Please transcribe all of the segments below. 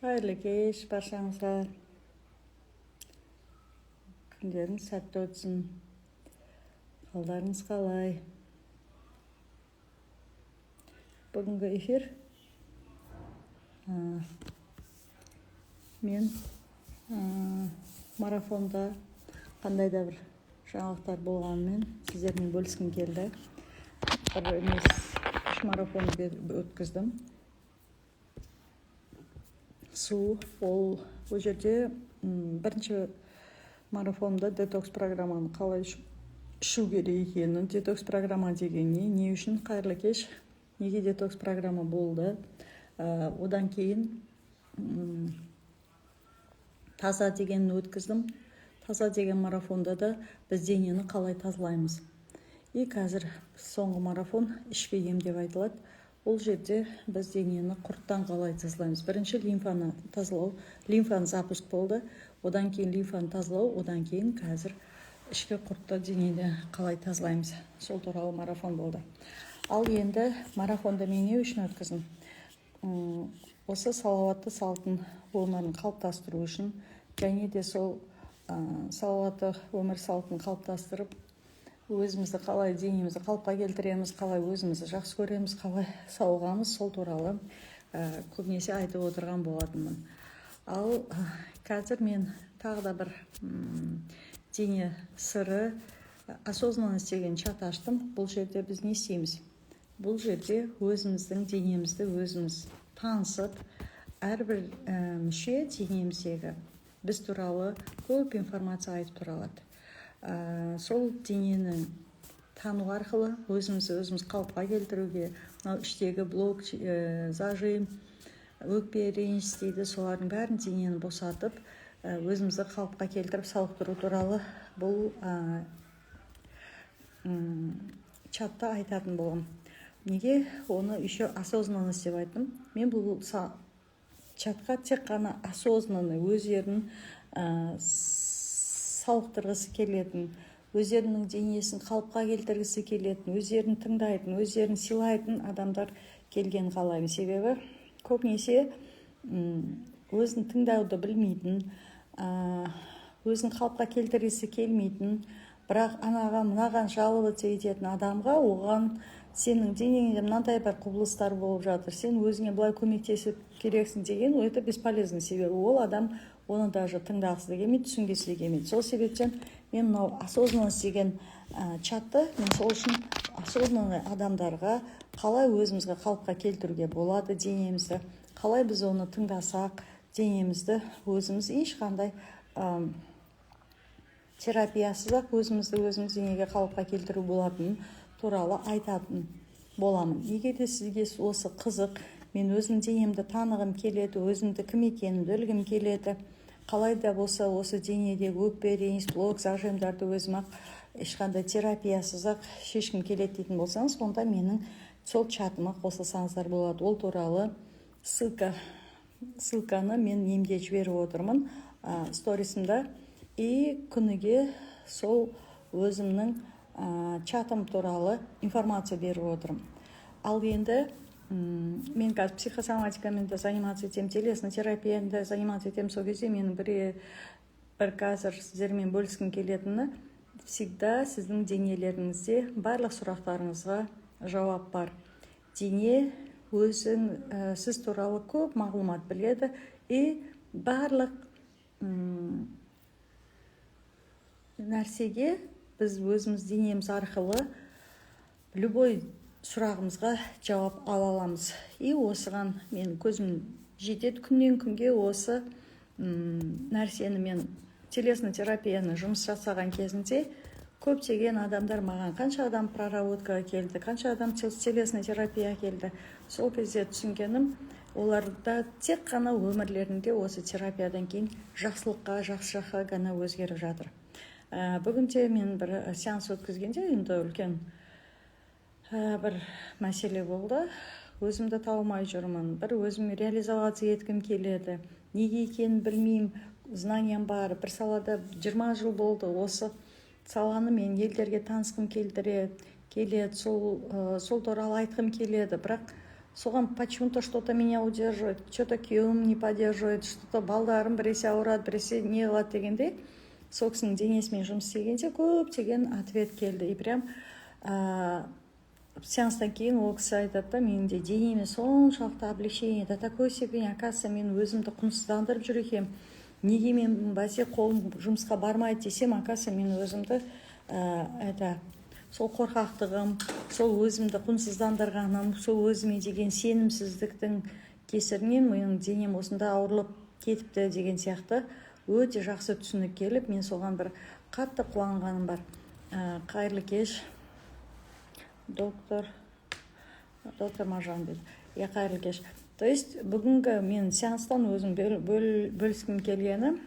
Қайырлы кеш баршаңызға. Күндеріңіз сәтті өтсін. Қалдарыңыз қалай? Бүгінгі эфир мен марафонда қандай да бір жаңалықтар болғанымен сіздермен бөліскім келді. Бір емес 3 марафон өткіздім. Ол жерде бірінші марафонда детокс программаны қалай ішу керек екенін, детокс программа деген не үшін қайырлы кеш, неге детокс программа болды, одан кейін таза дегенін өткіздім. Таза деген марафонда да біз денені қалай тазалаймыз. И қазір соңғы марафон ішкі ем деп айтылады. Ол жерде біз денені құрттан қалай тазалаймыз. Бірінші лимфаны тазалау, лимфаны запуск болды. Одан кейін лимфаны тазалау, одан кейін қазір ішкі құртты денені қалай тазалаймыз. Сол туралы марафон болды. Ал енді марафонда мен не үшін өткіздім? Осы салауатты салтын өмірін қалыптастыру үшін, және де сол салауатты өмір салтын қалыптастырып, өзімізді қалай денемізді қалыпқа келтіреміз, қалай өзімізді жақсы көреміз, қалай сауығамыз, сол туралы көбінесе айтып отырған болатынмын. Ал қазір мен тағы да бір дене сыры осознанность деген чат аштым. Бұл жерде біз не істейміз? Бұл жерде өзіміздің денемізді өзіміз танысып, әрбір мүше денеміздегі біз туралы көп информация айтып тұралады. Сол денені тану арқылы өзіміз қалыпқа келтіруге, іштегі блок, зажим, өкпе, реніш дейді, солардың бәрін денені босатып, өзімізді қалыпқа келтіріп сауықтыру туралы бұл чатта айтатын болам. Неге оны еще осознанность деп айттым? Мен бұл чатқа тек қана осознанный, өздерін сауықтырғысы келетін, өздерінің денесін қалыпқа келтіргісі келетін, өздерін тыңдайтын, өздерін сыйлайтын адамдар келген қалаймын. Себебі көбінесе өзін тыңдауды білмейтін, өзін қалыпқа келтіргісі келмейтін, бірақ мынаған жаловаться ететін адамға, оған сенің денеңде мынандай бір құбылыстар болып жатыр, сен өзіңе былай көмектесіп керексің деген, это бесполезно. Себебі ол адам оны даже тыңдағысы да келмейді, түсінгісі де келмейді. Сол себептен мен мынау осознанность деген чатты, мен сол үшін осознанный адамдарға қалай өзімізге қалыпқа келтіруге болады денемізді, қалай біз оны тыңдасақ денемізді өзіміз ешқандай терапиясыз-ақ өзіміз денеге қалыпқа келтіру болатынын туралы айтатын боламын. Неге де сізге осы қызық, мен өзім денемді танығым келеді, өзімді кім екенімді білгім келеді, қалай да болса осы денедегі өкпе, реніш, блок, зажимдарды өзім-ақ ешқандай терапиясыз-ақ шешкім келеді дейтін болсаңыз, онда менің сол чатыма қосылсаңыздар болады. Ол туралы ссылканы мен емде жіберіп отырмын сторисімда, и күніге сол өзімнің чатым туралы информация беріп отырмын. Ал енді мен қазір психосоматикамен де заниматься етем, телесный терапиямен де заниматься етем. Сол кезде менің бір қазір сіздермен бөліскім келетіні, всегда сіздің денелеріңізде барлық сұрақтарыңызға жауап бар. Дене сіз туралы көп мағлұмат біледі, и барлық нәрсеге біз өзіміз денеміз арқылы любой сұрағымызға жауап ала аламыз. И осыған мен көзім жетеді күннен күнге. Осы нәрсені мен телесный терапияны жұмыс жасаған кезінде көптеген адамдар маған, қанша адам проработкаға келді, қанша адам телесный терапия келді. Сол кезде түсінгенім, оларда тек қана өмірлерінде осы терапиядан кейін жақсылыққа, жақсы жаққа ғана өзгеріп жатыр. Бүгінде мен бір сеанс өткізгенде енді үлкен бір мәселе болды. Өзімді таумай жүрмін. Бір өзім реализация еткім келеді. Неге екенін білмеймін, знаниям бар. Бір салада 20 жыл болды. Осы саланы мен елдерге танысқым келеді, сол туралы айтқым келеді. Бірақ соған почему-то что-то меня удерживает, что-то күйеуім не поддерживает, что-то балдарым біресе ауырады, біресе не қылады дегенде, сол кісінің денесімен жұмыс істегенде көптеген ответ келді. И прям сеанстан кейін ол кісі айтады да, менің де денеме соншалықты облегчение, до такой степени, оказывается, мен өзімді құнсыздандырып жүр екенмін. Неге мен бәсе қолым жұмысқа бармайды десем, оказывается, мен өзімді сол қорқақтығым, сол өзімді құнсыздандырғаным, сол өзіме деген сенімсіздіктің кесірінен менің денем осында ауырылып кетіпті деген сияқты өте жақсы түсінік келіп, мен соған бір қатты қуанғаным бар. Қайырлы кеш, доктор Маржан дейді. Қайырлы кеш. То есть бүгінгі мен сеанстан өзім бөліскім келгені,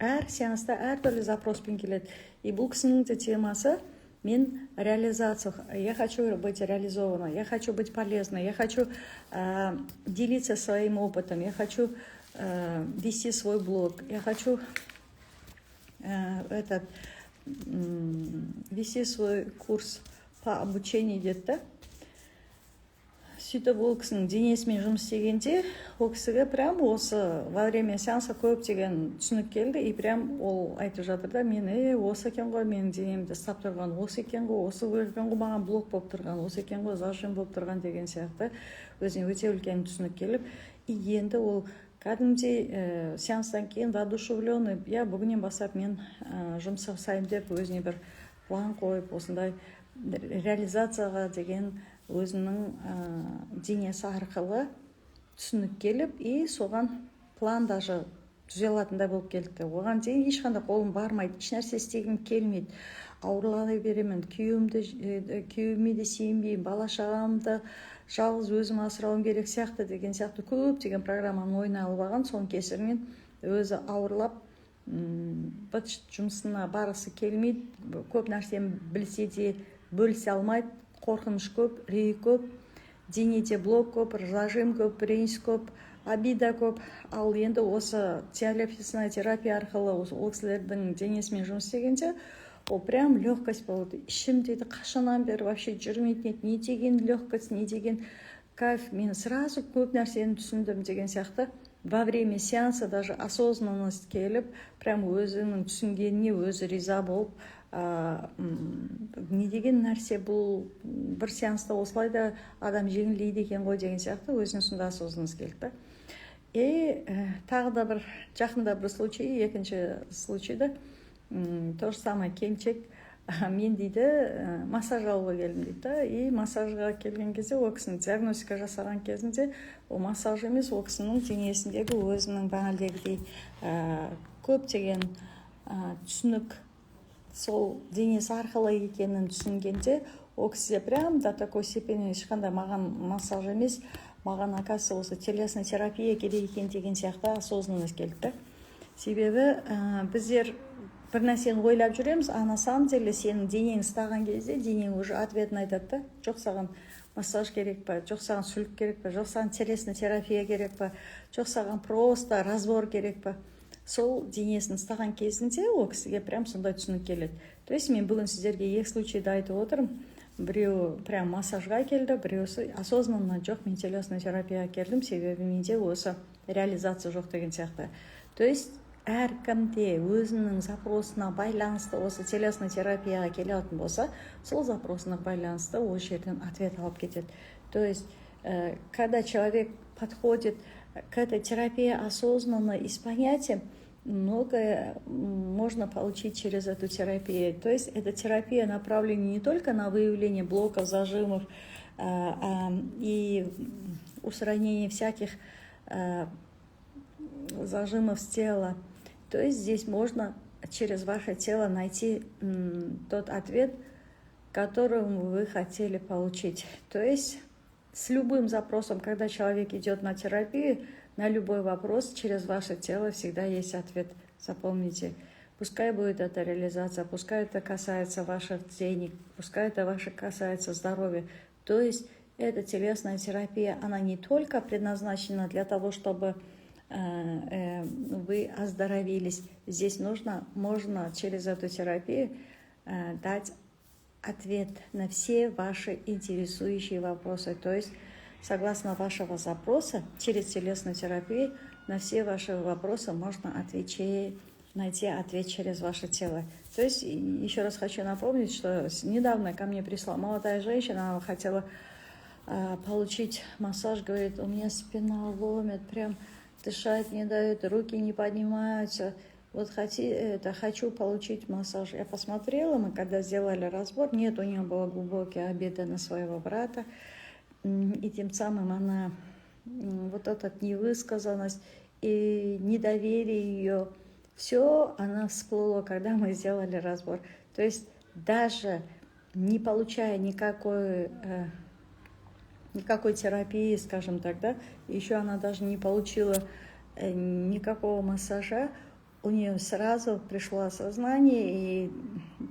әр сеанста әртүрлі запроспен келеді. И бұл кісінің де темасы мен реализация. Я хочу быть реализована, я хочу быть полезной, я хочу делиться своим опытом, я хочу вести свой блог, я хочу вести свой курс по обучению дейді. Сөйтіп ол кісінің денесімен жұмыс істегенде, ол кісіге прям осы во время сеанса көптеген түсінік келді. И прям ол айтып жатыр да, мен осы екен ғой, менің денемді ұстап тұрған, осы екен ғой, осы екен ғой, маған блок болып тұрған, осы екен ғой, зажим болып тұрған деген сияқты өзіне өте үлкен түсінік келіп. И енді ол кәдімгідей сеанстан кейін воодушевленный, бүгіннен бастап мен жұмыс жасаймын деп өзіне бір план қойып, осындай реализацияға деген өзінің денесі арқылы түсінік келіп, и соған план даже түзе алатындай болып келді. Оған дейін ешқандай қолым бармайды, ешнәрсе істегім келмейді, ауырлана беремін, күйеуіме де сенбеймін, бала шағамды жалғыз өзім асырауым керек сияқты деген сияқты көптеген программаны ойына алып алған. Соның кесірінен өзі ауырлап, жұмысына барысы келмейді, көп нәрсені білсе де бөлісе алмайды, қорқыныш көп, үрей көп, денеде блок көп, зажим көп, реніш көп, обида көп. Ал енді осы телесная терапия арқылы ол кісілердің денесімен жұмыс істегенде, ол прям легкость болды. Ішім дейді, қашаннан бері вообще жүрмейтін еді, не деген легкость, не деген кайф. Мен сразу көп нәрсені түсіндім деген сияқты. Во время сеанса даже осознанность келіп, прям өзінің түсінгеніне өзі риза болып, не деген нәрсе бұл, бір сеанста осылай да адам жеңілдейді екен ғой деген сияқты өзінің сонда осознанность келді. И тағы да бір жақында бір случай, екінші случайда то же самое келіншек мен дейді массаж алуға келдім дейді. И массажға келген кезде ол кісінің диагностика жасаған кезінде ол массаж емес, ол кісінің денесіндегі өзінің бағалдегідей көптеген түсінік сол денесі арқылы екенін түсінгенде, ол кісіде прям до такой степени ешқандай маған массаж емес, маған оказывается осы телесная терапия керек екен деген сияқты осознанность келді. Себебі біздер бір нәрсені ойлап жүреміз, а на самом деле сенің денең ұстаған кезде денең уже ответін айтады да, жоқ саған массаж керек па, жоқ саған сүлік керек па, жоқ саған телесная терапия керек па, жоқ саған просто разбор керек па. Сол денесін ұстаған кезінде ол кісіге прям сондай түсінік келеді. То есть мен бүгін сіздерге екі случайды айтып отырмын. Біреу прям массажға келді, біреусі осознанно жоқ, мен телесная терапияға келдім, себебі менде осы реализация жоқ деген сияқты. То есть әркімде өзінің запросына байланысты осы телесная терапияға келетін болса, сол запросына байланысты ол жерден ответ алып кетеді. То есть когда человек подходит к этой терапии осознанно и с понятием, многое можно получить через эту терапию. То есть эта терапия направлена не только на выявление блоков, зажимов и устранение всяких зажимов с тела. То есть здесь можно через ваше тело найти тот ответ, который вы хотели получить. То есть с любым запросом, когда человек идет на терапию, на любой вопрос через ваше тело всегда есть ответ. Запомните. Пускай будет это реализация, пускай это касается ваших денег, пускай это касается здоровья. То есть эта телесная терапия, она не только предназначена для того, чтобы вы оздоровились. Здесь можно через эту терапию дать ответ на все ваши интересующие вопросы. То есть согласно вашего запроса, через телесную терапию на все ваши вопросы можно найти ответ через ваше тело. То есть, еще раз хочу напомнить, что недавно ко мне пришла молодая женщина, она хотела получить массаж, говорит, у меня спина ломит, прям дышать не дает, руки не поднимаются. Вот хочу получить массаж. Я посмотрела, мы когда сделали разбор, нет, у нее было глубокие обиды на своего брата, и тем самым она, вот эта невысказанность и недоверие ее, все она всплыло, когда мы сделали разбор. То есть даже не получая никакой терапии, скажем так, да, еще она даже не получила никакого массажа, у нее сразу пришло осознание, и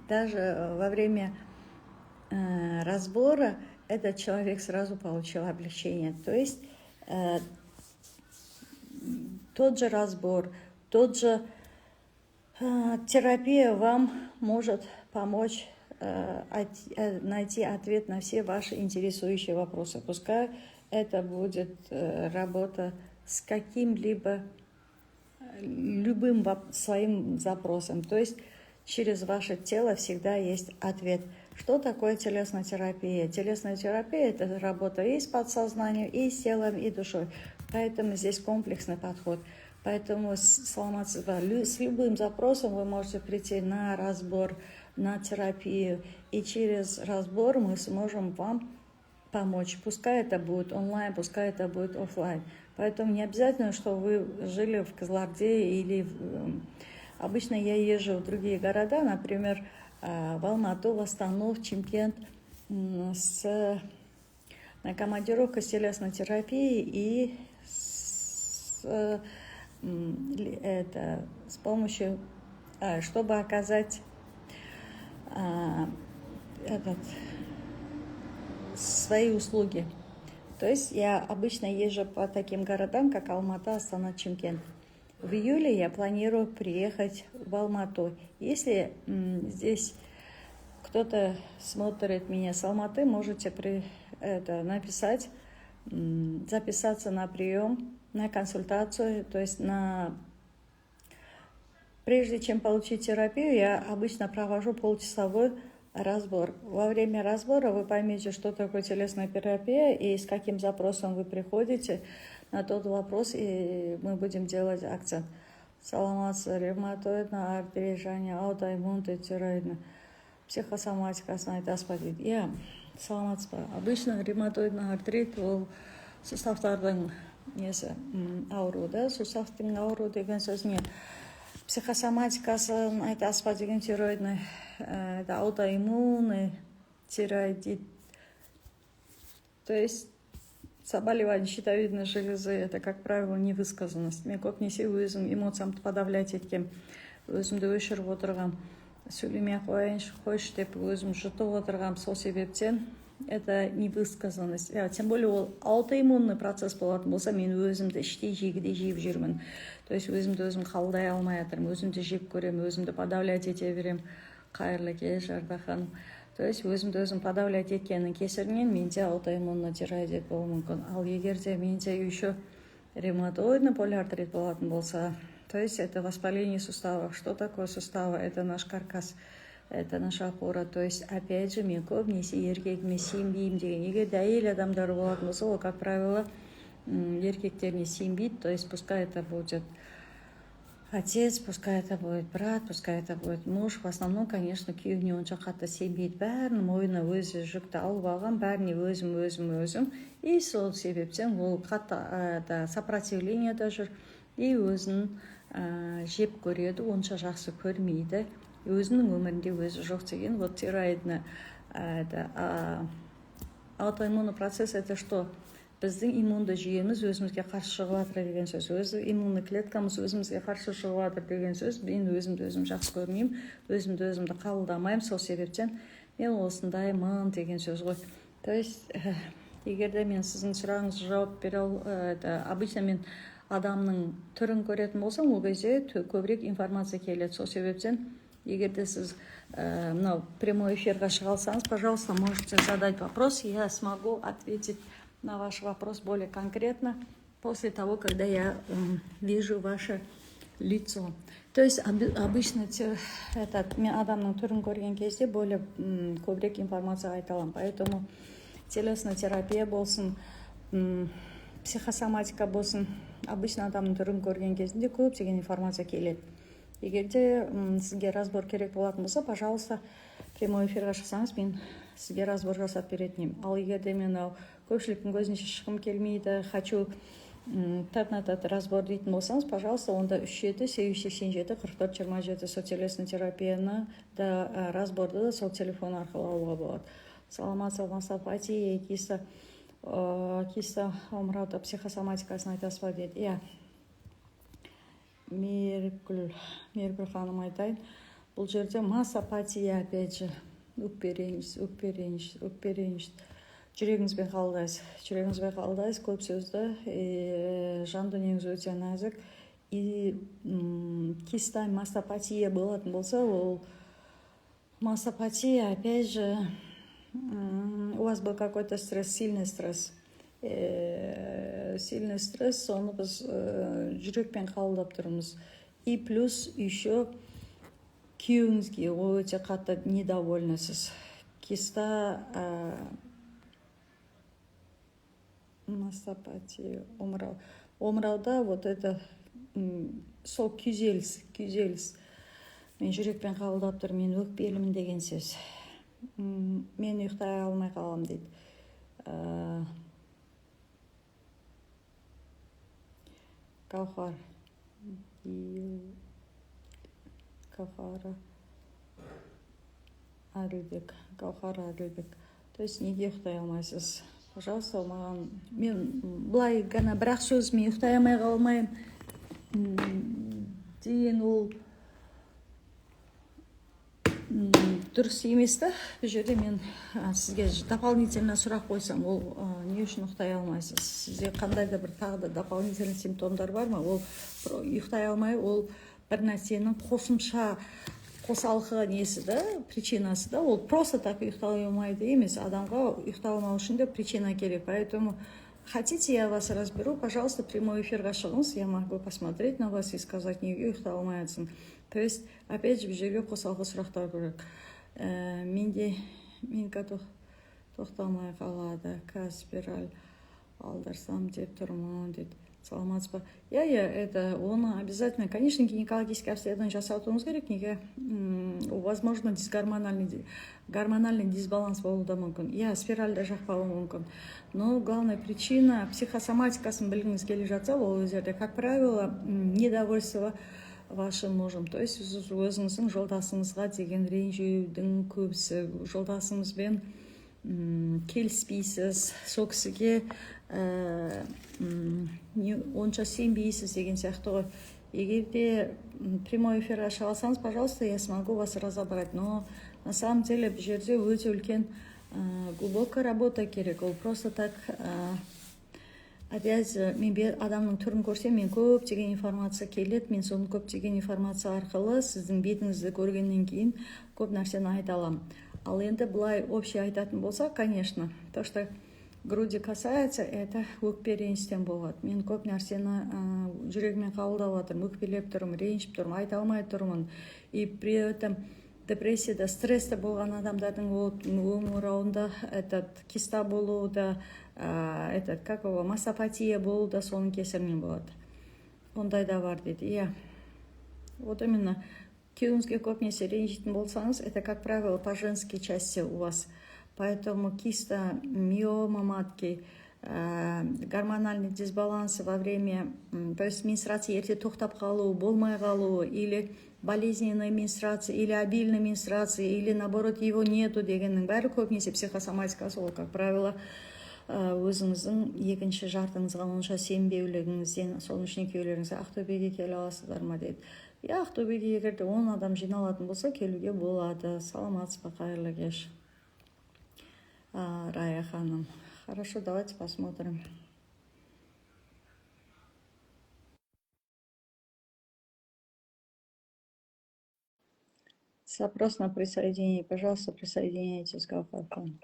даже во время разбора этот человек сразу получил облегчение. То есть тот же разбор, тот же терапия вам может помочь найти ответ на все ваши интересующие вопросы. Пускай это будет работа с каким-либо любым своим запросом. То есть через ваше тело всегда есть ответ. Что такое телесная терапия? Телесная терапия – это работа и с подсознанием, и с телом, и душой. Поэтому здесь комплексный подход. Поэтому с любым запросом вы можете прийти на разбор, на терапию. И через разбор мы сможем вам помочь. Пускай это будет онлайн, пускай это будет офлайн. Поэтому не обязательно, что вы жили в Кызылорде или обычно я езжу в другие города, например, в Алмату, в Астану, в Чимкент на командировку с телесной терапией и с помощью, чтобы оказать свои услуги. То есть я обычно езжу по таким городам, как Алмата, Астана, Чимкент. В июле я планирую приехать в Алмату. Если здесь кто-то смотрит меня с Алматы, можете написать, записаться на прием, на консультацию. То есть прежде чем получить терапию, я обычно провожу полчасовой разбор. Во время разбора вы поймете, что такое телесная терапия и с каким запросом вы приходите на тот вопрос, и мы будем делать акцент. Саламатсыз, ревматоидный артрит және аутоиммун тироидный психосоматикасын айтасыз ба дейді. Иә, саламатсыз ба. Обычно ревматоидный артрит ол сустақтардың ауруы да. Сустақтың ауруы деген сөз не? Психосоматикасын айтасыз ба деген тироидный, это аутоиммунный тироидит. То есть заболевание щитовидной железы – это, как правило, невысказанность. Мен көбінесе өзім эмоциямды подавлять еткем, өзімді өшіріп отырғам, сөйлемей қойшы деп өзім жұтып отырғам. Сол себептен это невысказанность. Тем более ол аутоиммунный процесс болатын болса, мен өзімді іштей жегідей жеп жүрмін. То есть өзімді өзім қабылдай алмай жатырмын, өзімді жеп көремін, өзімді подавлять ете беремін. Қайырлы кеш, Арда ханым. То есть өзімді өзім подавлять еткеннің кесірінен менде аутоиммунный тироидит болуы мүмкін. Ал егер де менде еще ревматоидный полиартрит болатын болса, то есть это воспаление суставов. Что такое суставы? Это наш каркас, это наша опора. То есть опять же мен көбінесе еркегіме сенбеймін деген. Егер де әйел адамдар болатын болса, ол, как правило, еркектеріне сенбейді. То есть пускай это будет отец, пускай это будет брат, пускай это будет муж. В основном, конечно, күйеуіне онша қатты сенбейді. Бәрін мойнына өзі жүкті алып алған, бәріне өзім. И сол себептен ол қатты сопротивление да жүр. И өзін жеп көреді, онша жақсы көрмейді. Өзінің өмірінде өзі жоқ деген. Вот тироидный аутоиммунный процесс – это что? Біздің иммунды жүйеміз өзімізге қарсы шығып жатыр деген сөз. Өзі иммунный клеткамыз өзімізге қарсы шығып жатыр деген сөз. Мен өзімді жақсы көрмеймін, өзімді қабылдамаймын. Сол себептен мен осындаймын деген сөз ғой. То есть, егер де мен сіздің сұрағыңызға жауап бере обычно мен адамның түрін көретін болсам, ол кезде көбірек информация келеді. Сол себептен, егер де сіз прямой эфирға шыға алсаңыз, пожалуйста, можете задать вопрос, я смогу ответить на ваш вопрос более конкретно после того, когда я вижу ваше лицо. То есть обычно мен адамның түрін көрген кезде более көбірек информация айта аламын. Поэтому телесная терапия болсын, психосоматика болсын, обычно адамның түрін көрген кезінде көптеген информация келеді. Егер де сізге разбор керек болатын болса, пожалуйста, прямой эфирға шықсаңыз, мен сізге разбор жасап беретін едім. Ал егер де мен көпшіліктің көзінше шыққым келмейді, хочу тет-на-тет разбор дейтін болсаңыз, пожалуйста, онда 37-887-44-27 сол телесный терапияны да разборды да сол телефон арқылы алуға болады. Саламатсыз, мастопатия, киста омырауда психосоматикасын айтасыз ба деді. Иә, Меркүл ханым айтайын. Бұл жерде массопатия, опять же, өкпе реніш. Жүрегіңізбен қалдайсыз, көп сөзді, жан дүниеңіз өте нәзік. Киста массопатия болатын болса, ол массопатия, опять же, у вас был какой-то стресс, сильный стресс. Сильный стресс, соны біз жүрекпен қабылдап тұрмыз. И плюс еще күйеуіңізге өте қатты недовольнысыз. Киста массопатия, омырауда вот это сол күйзеліс. Мен жүрекпен қабылдап тұр, мен өкпелімін деген сөз. Мен ұйықтай алмай қалам дейді. Каухара Әділбек. То есть неге ұйықтай алмайсыз? Пожалуйста, маған, мен былай ғана бірақ сөз, мен ұйықтай алмай қалмайым деген ол дұрыс емес та. Бұл жерде мен сізге дополнительно сұрақ қойсам, ол не үшін ұйықтай алмайсыз? Сізде қандай да бір тағы да дополнительный симптомдар бар ма? Ол ұйықтай алмай, ол бір нәрсенің қосалқы несі да, причинасы да. Ол просто так ұйықтай алмайды емес. Адамға ұйықтай алмау үшін де причина керек. Поэтому хотите, я вас разберу, пожалуйста, прямой эфирға шығыңыз, я могу посмотреть на вас и сказать, неге ұйықтай алмайсың. То есть, опять же, бұл жерге қосалқы сұрақтар керек. Мен тоқтамай қалады, спираль алдырсам деп тұрмын, дейді. Саламатсыз ба? Это оны обязательно, конечно, гинекологический обследование жасауыңыз керек, неге возможно гормональный дисбаланс болуы да мүмкін. Спиральді жақпауы мүмкін. Но главная причина психосоматикасын білгіңіз келе жатса, ол өзерде, как правило, недовольство вашим мужем. То есть өзіңіздің жолдасыңызға деген ренжудің көбісі, жолдасыңызбен келіспейсіз, сол кісіге онша сенбейсіз деген сияқты ғой. Егер де прямой эфирға шыға алсаңыз, пожалуйста, я смогу вас разобрать. Но на самом деле бұл жерде өте үлкен глубокая работа керек. Ол просто так опять мен адамның түрін көрсем, мен көптеген информация келеді. Мен соны көптеген информация арқылы сіздің бетіңізді көргеннен кейін көп нәрсені айта аламын. Ал енді былай общий айтатын болса, конечно, то, что груди касается, это өкпе ренішттен болады. Мен көп нәрсені жүрегімен қабылдап отырмын, өкпелеп тұрмын, ренжіп тұрмын, айта алмай тұрмын. И при этом депрессияда, стресста болған адамдардың омырауында киста болуы да, массопатия болуы да соның кесірінен болады. Ондай да бар дейді. Вот именно күйеуіңізге көбінесе ренжитін болсаңыз, это, как правило, по женской части у вас. Поэтому киста, миома матки, гормональный дисбаланс во время, то есть менструация ерте тоқтап қалуы, болмай қалуы, или болезненная менструация, или обильная менструация, или наоборот его нету дегеннің бәрі көбінесе психосоматикасы, ол, как правило, өзіңіздің екінші жартыңызға онша сенбеулігіңізден, соның үшін екеулеріңізге Ақтөбеге келе аласыздар ма дейді. Ақтөбеге егерде 10 адам жиналатын болса, келуге болады. Саламатсыз ба, қайырлы кеш. Рая ханым. Хорошо, давайте посмотрим. Запрос на присоединение. Пожалуйста, присоединяйтесь к Гаухар ханым.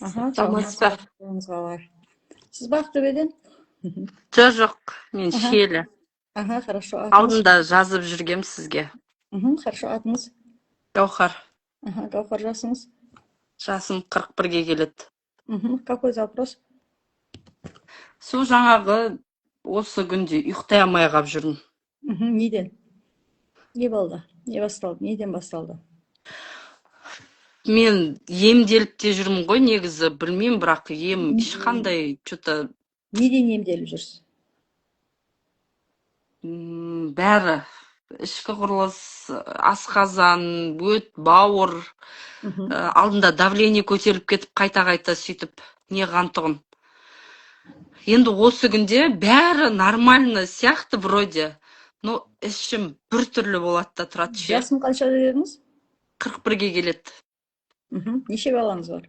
Аха, Саламатсыз ба? саламатсызға бар. Сіз бақты беден? Жоқ, мен Аха, шиелі. аха, хорошо, атыңыз. Алдында жазып жүргем сізге. Хорошо, атыңыз. Гаухар, Аха, Гаухар, жасыңыз. жасым 41-ге келеді. Какой запрос? Сол жаңағы осы күнде ұйықтай алмай қалып жүрмін. Неден? Не болды? Не басталды? Неден басталды? Мен емделіп те жүрмін ғой негізі, білмеймін, бірақ ем ешқандай что-то Неден емделіп жүрсіз? бәрі ішкі құрылыс, асқазан, өт, бауыр, алдында давление көтеріліп кетіп қайта сөйтіп не қантығым. Енді осы күнде бәрі нормально сияқты вроде, но ішім бір түрлі болады да тұрады ше. Жасым қанша дедіңіз? 41-ге келеді. Неше балаңыз бар?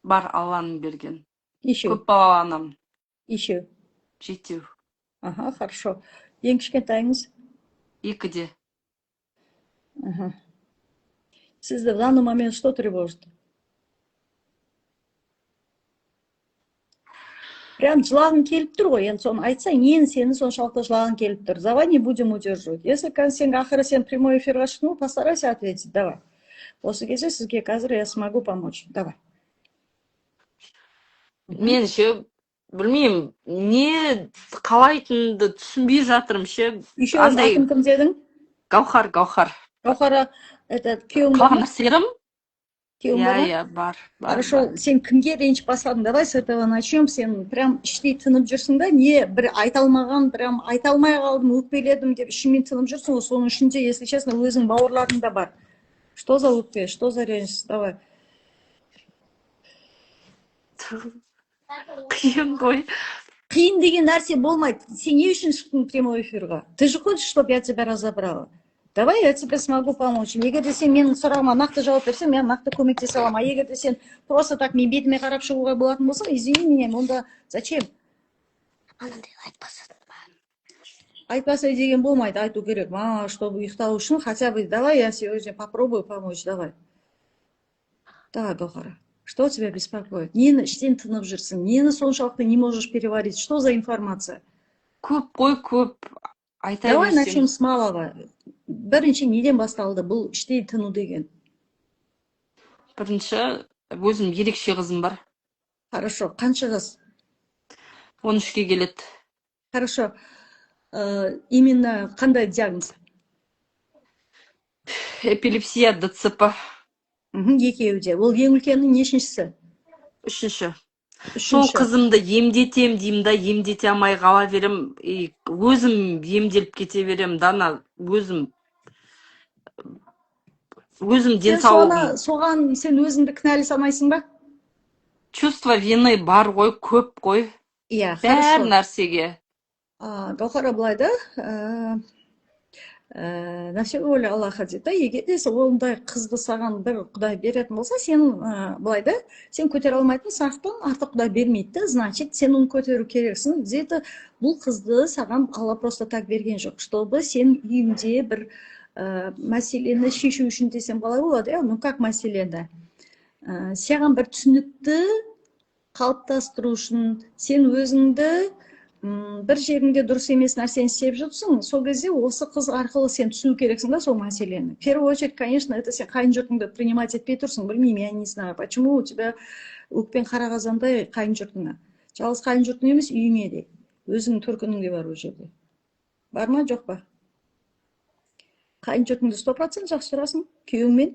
Бар, Алланың берген. Еще. Көп балалы анам. Еще. 7. Аха, хорошо. Ең кішкентайыңыз? 2-де. Сізді в данный момент что тревожит? Прям жылағың келіп тұр ғой, енді соны айтсаң, нені сені соншалықты жылағың келіп тұр. Давай не будем удерживать. Если сен ақыры сен прямой эфирға шықтың, постарайся ответить, давай. Осы кезде сізге қазір я смогу помочь. Давай. Мен ше, білмеймін, не қалайтынды түсінбей жатырмын ше. Еще раз атын кім дедің? Гаухар. Гаухара, это күйеуің бар Қалған ма? нәрселерім? Күйеуің бар ма? Иә, бар. Хорошо, сен кімге ренжіп бастадың? Давай с этого начнем. Сен прям іштей тынып жүрсің да, не бір айта алмаған, прям айта алмай қалдым, өкпеледім деп ішіңмен тынып жүрсің ғой. Соның ішінде, если честно, өзің бауырларың да бар. Что за өкпе, что за реніш? Давай. Қиын ғой. Қиын деген нәрсе болмайды. Сен не үшін шықтың прямой эфирға? Ты же хочешь, чтобы я тебя разобрала? Давай я тебе смогу помочь. Егер де сен менің сұрағыма нақты жауап берсең, мен нақты көмектесе аламын. А егер де сен просто так мен бетіме қарап шығуға болатын болса, извини меня, онда зачем? Айтпаса деген болмайды, айту керек. Чтобы ұйықтау үшін, хотя бы, давай я сегодня попробую помочь, давай. Давай, Гаухара. Что тебя беспокоит? Нені іштен тынып жүрсің? Нені соншалықты не можешь переварить? Что за информация? Көп қой, көп. Айта Давай берсем. начнем с малого. Бірінші неден басталды бұл іштей тыну деген? Бірінші, өзім ерекше қызым бар. Хорошо, қанша жас? 13-ке келеді. Хорошо. Именно қандай диагноз? Эпилепсия, ДЦП. Екеуі де. Ол ең үлкені нешіншісі? 3-ші. Сол қызымды емдетем деймін да, емдете алмай қала берем. Өзім емделіп кете берем, дана өзім денсаулығым. Соған сен өзіңді кінәлі санайсың ба? Чувство вины бар ғой, көп қой. Иә, Бәр хорошо. нәрсеге. Гаухара былай да, на все воля Аллаха дейді. Егер де ондай қызды саған бір Құдай беретін болса, сен былай да, сен көтере алмайтын сақтан артық Құдай бермейді, значит, сен оны көтеру керексің. Где-то бұл қызды саған Алла просто так берген жоқ, чтобы сен үйіңде бір мәселені шешу үшін десем қалай болады? Ну как мәселені? Саған бір түсінікті қалыптастыру үшін сен өзіңді бір жерінде дұрыс емес нәрсені істеп жүрсің, сол кезде осы қыз арқылы сен түсіну керексің да сол мәселені. В первую очередь, конечно, это сен қайын жұртыңды принимать етпей тұрсың. Білмеймін, я не знаю, почему у тебя өкпен қара қазандай қайын жұртыңа. Жалғыз қайын жұртың емес, үйіңе де. Өзіңнің төркінің де бар ол жерде. Бар ма, жоқ па? Қайын жұртыңды 100% жақсы тұрасың, күйеуіңмен?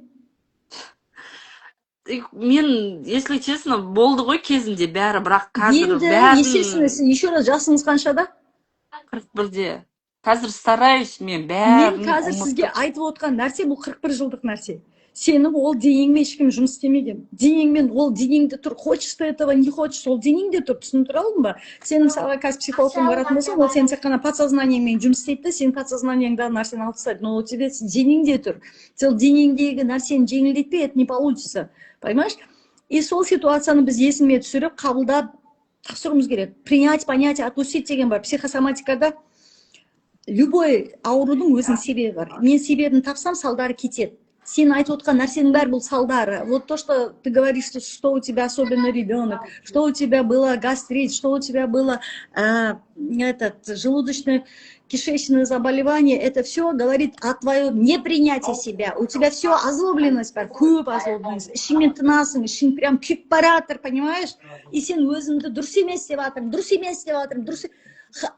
Мен, если честно, болды ғой кезінде бәрі, бірақ қазір бәрін... Естественно, еще раз жасыңыз қаншада? 41-де. Қазір стараюсь мен бәрін... Мен қазір сізге айтып отқан нәрсе бұл 41 жылдық нәрсе. Сенің ол денеңмен ешкім жұмыс істемеген. Денеңмен ол денеңде тұр. Хочешь ты этого, не хочешь, ол денеңде тұр. Түсіндіре алдың ба? Сен мысалға қазір психологтың баратын болсаң, ол сен тек қана подсознанияңмен жұмыс істейді, сен подсознанияңдағы нәрсені алып тастайды. Но у тебя денеңде тұр. Сен денеңдегі нәрсені жеңілдетпей, это не получится. Понимаешь? И сол ситуацияны біз есіме түсіріп, қабылдап тапсыруымыз керек. Принять, понять, отпустить деген бар. Психосоматикада любой аурудың өзінің себебі бар. Мен себебін тапсам, салдары кетеді. Сен айтып отқан нәрсенің бәрі бұл салдары. Вот то, что ты говоришь, что у тебя особенно ребенок, что у тебя было гастрит, что у тебя было желудочно-кишечное заболевание, это все говорит о твоем непринятии себя. У тебя все озлобленность бар, көп озлобленность. Ішіңмен тынасың, ішің прям күйіп баратыр, понимаешь? И сен өзіңді дұрыс емес деп жатырмын,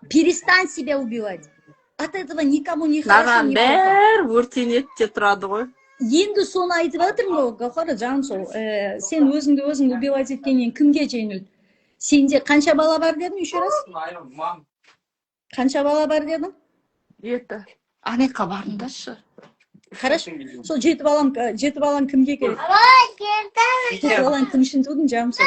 перестань себя убивать. От этого никому не хорошо, Маған не плохо. бәрі өртенеді де тұрады ғой. Енді соны айтып жатырмын ғой, Гаухара, жаным сол. Сен өзіңді убивать еткеннен кімге жеңіл? Сенде қанша бала бар дедің, еще раз? Қанша бала бар дедің? 7. Анекқа барыңдаршы. Хорошо. Сол 7 балаң кімге керек? 7 балаң кім үшін тудың, жаным сол?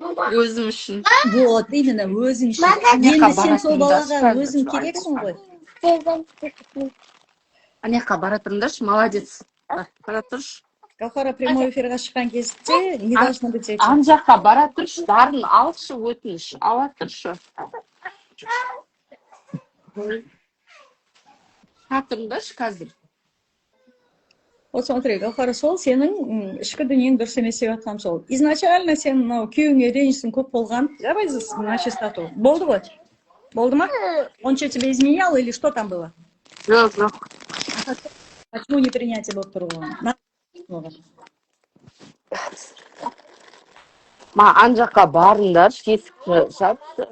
Өзім үшін. Вот, именно өзің үшін. Енді сен сол балаға өзің керексің ғой. Анекқа бара тұрыңдаршы, молодец. Бара тұршы. Гаухара прямой эфирға шыққан кезде не должно быть этим. Ан жаққа бара тұршы, дарын алшы, өтініш. Ала тұршы. Тұрыңдаршы қазір. Вот смотри, Гаухара, сол сенің ішкі дүниең дұрыс емес деп жатқаным сол. Изначально сен мынау күйеуіңе ренжісің көп болған. Давай на чистоту. Болды ғой? Болды ма? Он что, тебя изменял или что там было? Жоқ. Почему непринятие болып тұр ғой? Ан жаққа барыңдаршы, есікті жапшы.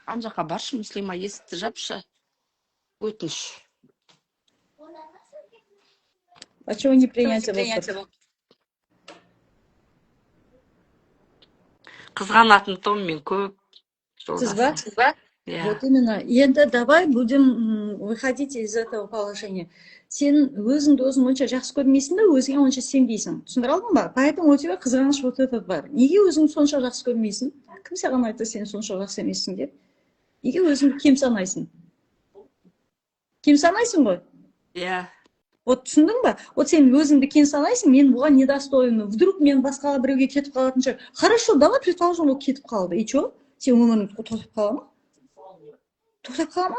Ан жаққа баршы, Муслима, есікті жапшы. Өтініш. Почему непринятие болып тұр? Қызғанатын том мен көп. Сіз ба? Вот именно. Енді давай будем выходить из этого положения. Сен өзіңді онша жақсы көрмейсің да, өзіңе онша сенбейсің. Түсіндіре алдың ба? Поэтому у тебя қызғаныш вот этот бар. Неге өзіңді сонша жақсы көрмейсің? Кім саған айтты сен сонша жақсы емессің деп? Неге өзіңді кем санайсың? Кем санайсың ғой? Иә. Вот түсіндің ба? Вот сен өзіңді кем санайсың, мен бұған недостойны. Вдруг мен басқаға біреуге кетіп қалатын шығар. Хорошо, давай предположим, ол кетіп қалды. И что? Сен өмірің тоқтап қала ма? Тоқтап қала ма?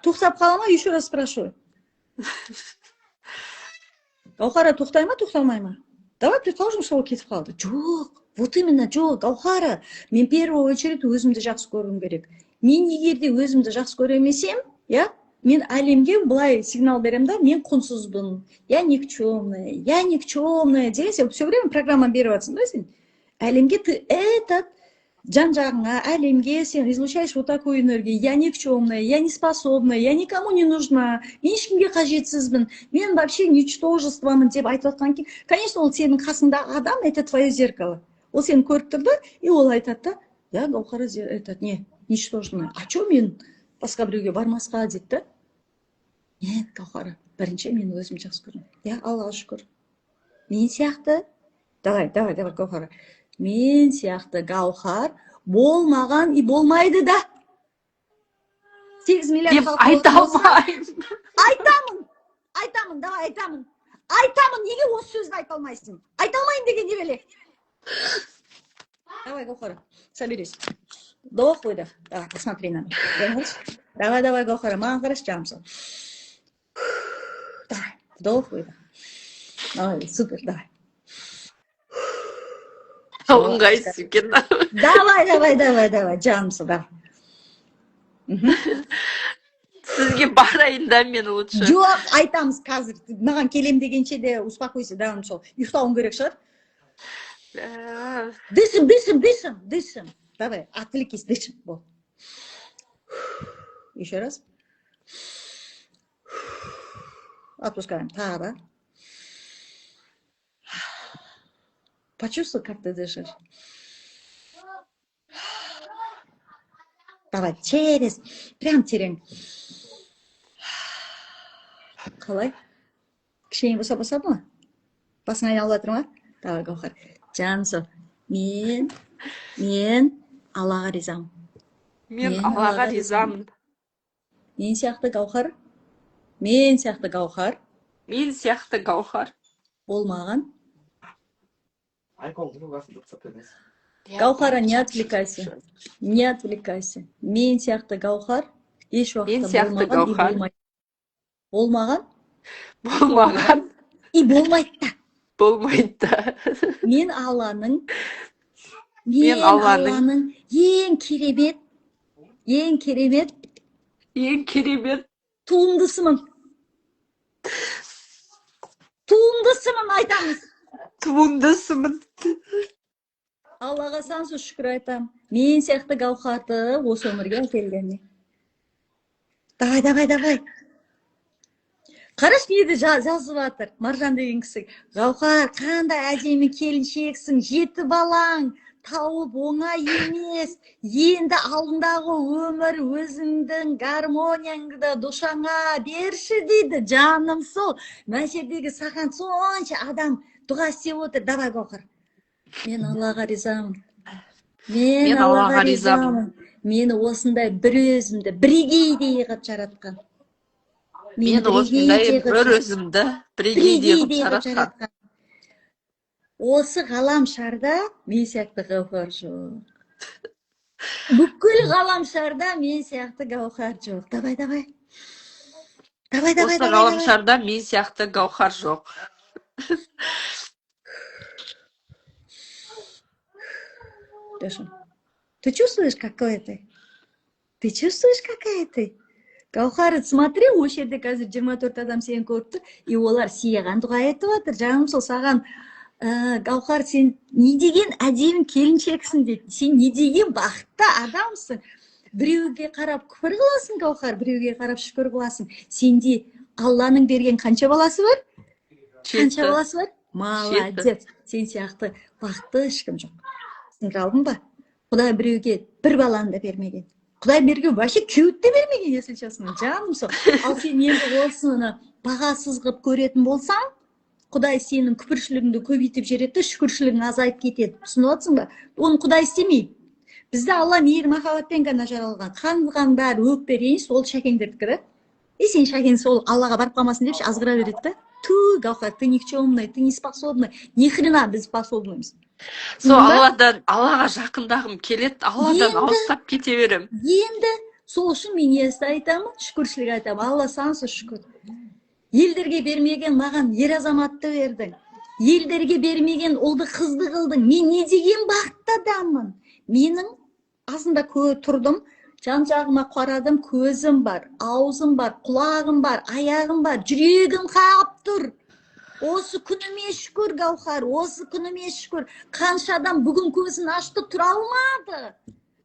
Тоқтап қала ма? Еще раз спрашиваю. Гаухара тоқтай ма, тоқтамай ма? Давай предположим, что ол кетіп қалды. Жоқ, вот именно жоқ, Гаухара. Мен первую очередь өзімді жақсы көруім керек. Мен егерде өзімді жақсы көремесем, я мен әлемге былай сигнал берем да, мен құнсызбын, я никчемная деген сен все время программа беріп жатсың да сен. Әлемге ты этот жан-жағыңа, әлемге сен излучаешь вот такую энергию. Я никчемная, я не способная, я никому не нужна, мен ешкімге қажетсізбін, мен вообще ничтожествомын деп айтып жатқан кейін, конечно, ол сенің қасыңдағы адам, это твое зеркало. Ол сені көріп тұрды, и ол айтады да, я Гаухара этот не ничтожная. А что мен басқа біреуге бармасқа дейді да? Нет, Гаухара, бірінші мен өзім жақсы көрдім. Я Аллаға шүкір. Мен сияқты, давай, Гаухара. Мен сияқты Гаухар болмаған и болмайды да. 8 миллиард халық айта алмаймын. Айтамын, давай айтамын. Айтамын, неге осы сөзді айта алмайсың? Айта алмайын деген не беле? Давай, Гаухара, соберись. Вдох, выдох. Давай, посмотри на меня. Давай, Гаухара, маған қараш, жанымсың. Давай, вдох, выдох. Давай, супер, давай. Ыңғайсыз екен. Давай, жанымсың, давай. Сізге барайын да мен лучше. Жоқ, айтамыз қазір. Маған келем дегенше де успокойся, давай, сол. Ұйықтауың керек шығар. Дышим. Давай, отвлекись, дышим. Вот. Еще раз. Отпускаем. Да. Почувствуй, как ты дышишь. Давай, прям терең. Қалай? Кішкене босап ма? Басың айналып жатыр ма? Давай, Гаухар. Жанымсың. Мен Аллаға ризамын. Мен Аллаға ризамын. Мен сияқты Гаухар. Болмаған. Гаухара, не отвлекайся. Мен сияқты Гаухар еш Мен уақытта сияқты болмаған и Гаухар. болмайды. Болмаған, Болмаған. и болмайды да. Болмайды да. Мен Алланың, Мен мен Алланың Алланың ең керемет ең керемет туындысымын айтамыз. туындысымын. Аллаға сансыз шүкір айтам. Мен сияқты Гаухарды осы өмірге әкелгеніне. Давай. Қараш неді жазып жатыр. Маржан деген кісі. Гаухар, қандай әдемі келіншексің, 7 балаң, тауып оңай емес. Енді алдындағы өмір өзіңдің гармонияңды душаңа берші дейді. Жаным сол. Мына жердегі саған сонша адам дұға істеп отыр. Давай, Гаухар. Мен Аллаға ризамын. Мен Аллаға ризамын. Мені осындай бір өзімді бірегейдей қылып жаратқан. Мен осындай бір өзімді бірегейдей қылып жаратқан. Осы ғаламшарда мен сияқты Гаухар жоқ. Бүкіл ғаламшарда мен сияқты Гаухар жоқ. Давай. Осы ғаламшарда мен сияқты Гаухар жоқ. Ты чувствуешь, какой ты? Ты чувствуешь, какая ты? Гаухар, смотри, осы жерде қазір 24 адам сені көріпті, и олар саған дұға етіп жатыр. Жаным сол, саған Гаухар, сен не деген әдемі келіншексің дейді. Сен не деген бақытты адамсың. Біреуге қарап күпір қыласың, Гаухар, біреуге қарап шүкір қыласың. Сенде Алланың берген қанша баласы бар? Қанша баласы бар? Молодец. Сен сияқты бақытты ешкім жоқ. Сен қалдың ба? Құдай біреуге бір баланы да бермеген. Құдай берген вообще кеуіп те бермеген, если честно. Жаным сол. Ал сен енді осыны бағасыз қылып көретін болсаң, Құдай сенің күпіршілігіңді көбейтіп жібереді, шүкіршілігің азайып кетеді. Түсініп отырсың ба? Оны Құдай істемейді. Бізді Алла мейір махаббатпен ғана жаралған. Қанған бәрі өкпе реніш, ол шәкеңдердікі да. И сен шәкең сол Аллаға барып қалмасын деп азғыра береді да. Ту, Гаухар, ты никчемный, ты не способный. Ни хрена біз способныймыз. Сол Аллаға жақындағым келеді, Алладан алыстап кете берем. Енді сол үшін мен есті айтамын, шүкіршілік айтамын. Алла сансыз шүкір. Елдерге бермеген маған ер азаматты бердің. Елдерге бермеген ұлды қызды қылдың. Мен не деген бақытты адаммын. Менің асында тұрдым, жан-жағыма қарадым, көзім бар, аузым бар, құлағым бар, аяғым бар, жүрегім қағып тұр. Осы күніме шүкір, Гаухар, осы күніме шүкір. Қанша адам бүгін көзін ашты, тұра алмады.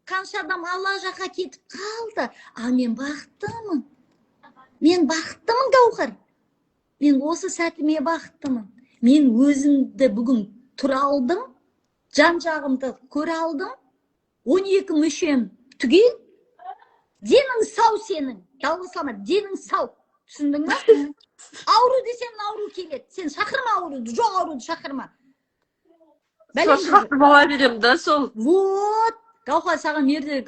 Қанша адам Алла жаққа кетіп қалды. А мен бақыттымын. Мен бақыттымын, Гаухар. Мен осы сәтіме бақыттымын. Мен өзімді бүгін тұра алдым, жан-жағымды көре алдым. 12 мүшем түгел. Денің сау сенің. Далғыслама, денің сау. Түсіндің ба? Ауру десем ауру келеді. Сен шақырма ауруды, жоқ ауруды шақырма. Сол шақырып ала берем да сол. Вот. Гаухар, саған мерде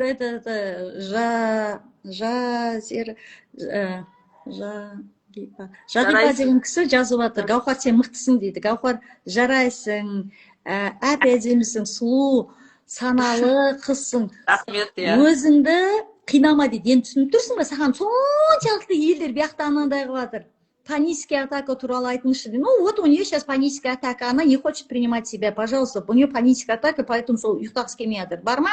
Жағипа деген кісі жазып жатыр. Гаухар, сен мықтысың дейді. Гаухар, жарайсың, әп-әдемісің, сұлу, саналы қызсың. Рахмет, өзіңді қинама дейді. Енді түсініп тұрсың ба? Саған соншалықты елдер бияқта анандай қылып жатыр. Паническая атака туралы айтыңызшы. Ну вот у нее сейчас паническая атака, она не хочет принимать себя, пожалуйста. У нее паническая атака, поэтому сол ұйықтағысы келмей жатыр. Бар ма?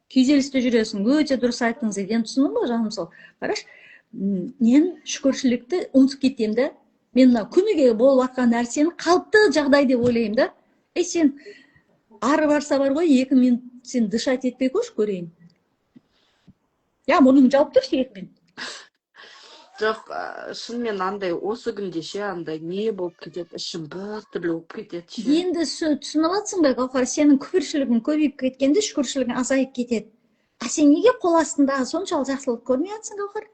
Күйзелісте жүресің. Өте дұрыс айттыңыз дейді. Түсіндің ба, жаным сол? Қараш, мен шүкіршілікті ұмытып кетемін да. Мен мына күніге болып жатқан нәрсені қалыпты жағдай деп ойлаймын да. Сен ары барса бар ғой, 2 минут сен дышать етпей қойшы, көрейін. Я мұның жауып тұршы 2 минут. Жоқ, шынымен андай осы күнде ше андай не болып кетеді, ішім бір түрлі болып кетеді. Енді түсініп жатсың ба, Гаухар, сенің күпіршілігің көбейіп кеткенде шүкіршілігің азайып кетеді. А сен неге қол астындағы соншалық жақсылық көрмей жатсың, Гаухар?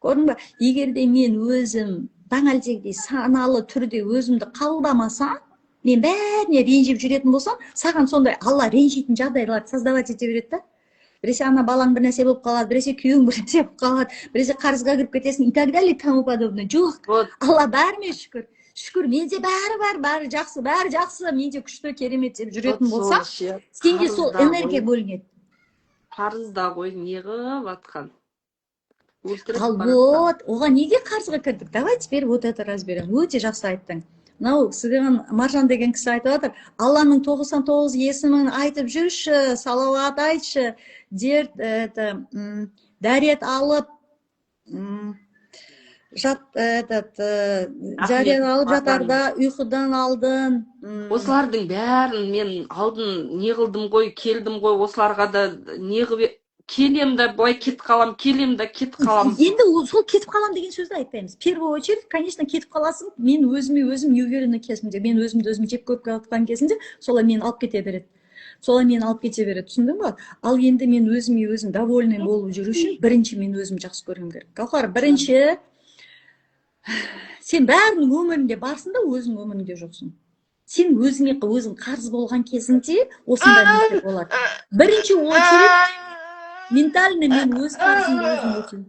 Көрдің ба? Егер де мен өзім даңалжегдей саналы түрде өзімді қабылдамасам, мен бәріне ренжіп жүретін болсам, саған сондай Алла ренжитін жағдайларды создавать ете береді да. Біресе ана балаң бір нәрсе болып қалады, біресе күйеуің бір нәрсе болып қалады, біресе қарызға кіріп кетесің, и так далее, тому подобное. Жоқ, Алла бәріне шүкір. Шүкір, менде бәрі бар, бәрі жақсы, менде күшті, керемет деп жүретін болса, сенде сол энергия бөлінеді. Қарызда ғой, не қылып атқан. Ал вот, оған неге қарызға кірдік? Давай теперь вот это разберем. Өте жақсы айттың. Мынау сіздің Маржан деген кісі айтып жатыр, Алланың 99 есімін айтып жүрші, салауат айтшы, дәрет алып, жария алып жатарда ұйқыдан алдын. Осылардың бәрін мен алдын не қылдым ғой, келдім ғой, осыларға да не қылып келем да былай кетіп қалам, келем да кетіп қалам. Енді сол кетіп қалам деген сөзді айтпаймыз. В первую очередь, конечно, кетіп қаласың. Мен өзіме өзім неуверенный кезімде, мен өзімді өзім жек көріп жатқан кезінде, солай мені алып кете береді. Түсіндің ба? Ал енді мен өзіме өзім довольный болып жүру үшін, бірінші мен өзім жақсы көргім керек. Гаухар, бірінші сен бәрінің өмірінде барсың да, өзің өмірінде жоқсың. Сен өзіңе өзің қарыз болған кезінде осындай нәрсе болады. Бірінші очередь ментально мен өз қарызымды өзім өтеймін.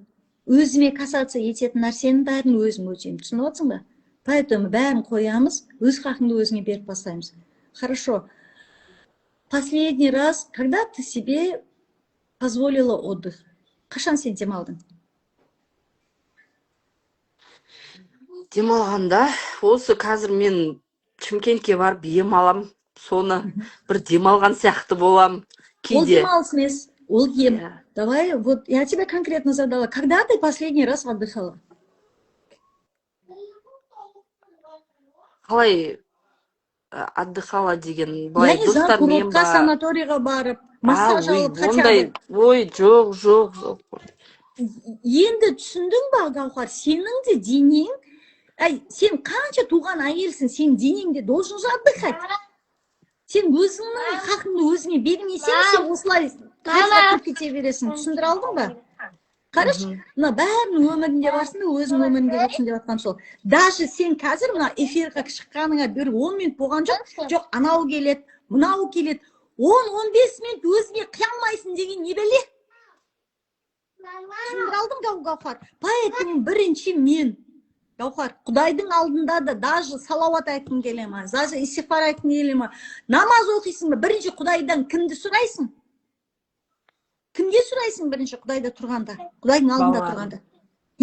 Өзіме касаться ететін нәрсенің бәрін өзім өтеймін. Түсініп отырсың ба? Поэтому бәрін қоямыз, өз хақыңды өзіңе беріп бастаймыз. Хорошо. Последний раз, когда ты себе позволила отдых? Қашан сен демалдың? Демалғанда, осы қазір мен Шымкентке барып ем алам, соны бір демалған сияқты болам. Ол демалыс емес, ол ем. Давай, вот я тебя конкретно задала. Когда ты последний раз отдыхала? Қалай отдыхала деген, Я не знаю, курортқа, санаторийға барып, массаж алып, ондай, ой, жоқ. Енді түсіндің ба, Гаухар, сенің де денең, сен қанша туған әйелсің, сен денеңде должен же отдыхать. Сен өзіңнің хақыңды өзіңе бермесең, сен осылай қарызға кете бересің. Түсіндіре алдың ба? Қараш, мына бәрінің өмірінде барсың да, өзің өмірінде жоқсың деп жатқан сол. Даже сен қазір мына эфирға шыққаныңа бір 10 минут болған жоқ, анау келеді, мынау келеді. 10-15 минут өзіңе қиялмайсың деген не біле? Түсіндіре алдың, Гаухар? Поэтому бірінші мен, Гаухар, Құдайдың алдында да даже салауат айтқың келе ма, даже истиғфар айтқың келе ма, намаз оқисың ба, бірінші Құдайдан кімді сұрайсың? Кімге сұрайсың бірінші Құдайда тұрғанда, Құдайдың алдында тұрғанда?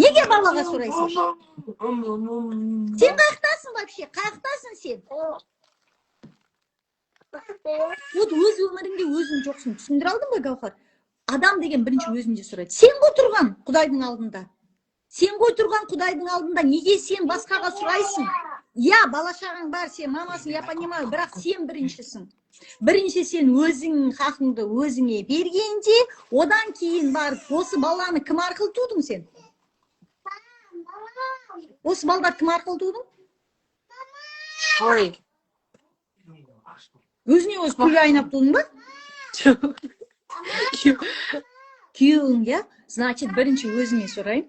Неге балаға сұрайсың? Сен қаяқтасың вообще? Қаяқтасың сен? Вот өз өміріңде өзің жоқсың. Түсіндіре алдың ба, Гаухар? Адам деген бірінші өзінде сұрайды. Сен ғой тұрған Құдайдың алдында. Сен ғой тұрған Құдайдың алдында, неге сен басқаға сұрайсың? Я, бала-шағаң бар, сен мамасың, я понимаю, бірақ сен біріншісің. Бірінші сен өзің хақыңды өзіңе бергенде, одан кейін бар, осы баланы кім арқылы тудың сен? Осы балдар кім арқылы тудың? Ой. Өзіне өз күлі айнап тудың ба? Күйеуің, я? Значит, бірінші өзіме сұрайын.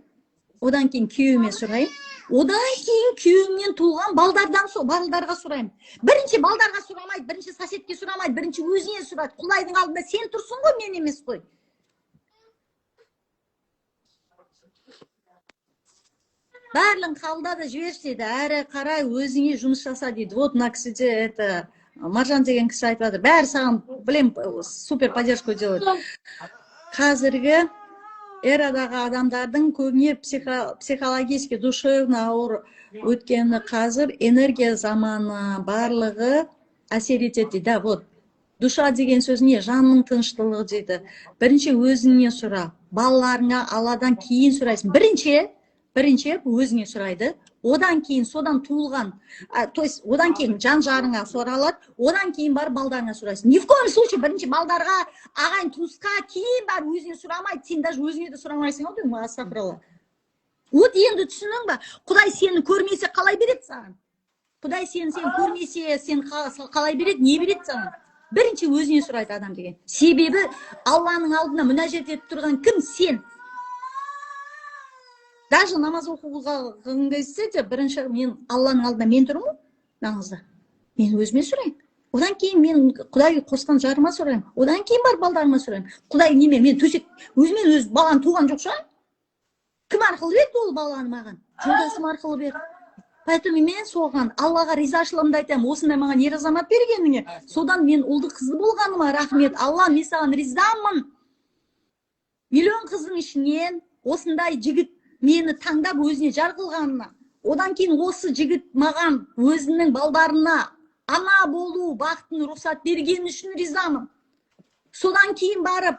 Одан кейін күйеуіме сұрайын. Одан кейін күйеуімнен туылған балдарға сұрайын. Бірінші балдарға сұрамайды, бірінші соседке сұрамайды, бірінші өзіне сұрайды. Құдайдың алдында сен тұрсың ғой, мен емес қой. Барлығын қабылдады, жіберші дейді, әрі қарай өзіңе жұмыс жаса дейді. Вот мына кісіде Маржан деген кісі айтып жатыр. Бәрі саған, білем, супер поддержку делают. Қазіргі эрадағы адамдардың көбіне психологически, душевно ауыр өткені қазір энергия заманы барлығы әсер етеді. Да, вот. Душа деген сөз не? Жанның тыныштылығы дейді. Бірінші өзіңе сұра. Балаларыңа Алладан кейін сұрайсың. Бірінші өзіңе сұрайды. Одан кейін содан туылған, то есть одан кейін жан жарыңа сұралады, одан кейін бар балдарыңа сұрайсың. Ни в коем случае бірінші балдарға, ағайын туысқа кейін бар өзіне сұрамайды, сен даже өзіне де сұрамайсың ау деймін, астағфиралла. Вот енді түсінің ба? Құдай сені көрмесе қалай береді саған? Құдай сені көрмесе, сен қалай береді, не береді саған? Бірінші өзіне сұрайды адам деген. Себебі Алланың алдына мүнәжат етіп тұрған кім? Сен. Даже намаз оқуға кезде бірінші мен Алланың алдында мен тұрмын намазда. Мен өзіме сұрайын. Одан кейін мен Құдай қосқан жарыма сұрайын. Одан кейін бар балдарыма сұрайын. Құдай неме, мен төсек өзімен өз баланы туған жоқ шығар. Кім арқылы берді ол баланы маған? Жолдасым арқылы берді. Поэтому мен соған Аллаға ризашылығымды айтамын. Осындай маған ер азамат бергеніңе, содан мен ұлды қызды болғаныма рахмет. Алла, мен саған ризамын. Миллион қыздың ішінен осындай жігіт мені таңдап өзіне жар қылғанына, одан кейін осы жігіт маған өзінің балдарына ана болу бақытын рұқсат бергені үшін ризамын. Содан кейін барып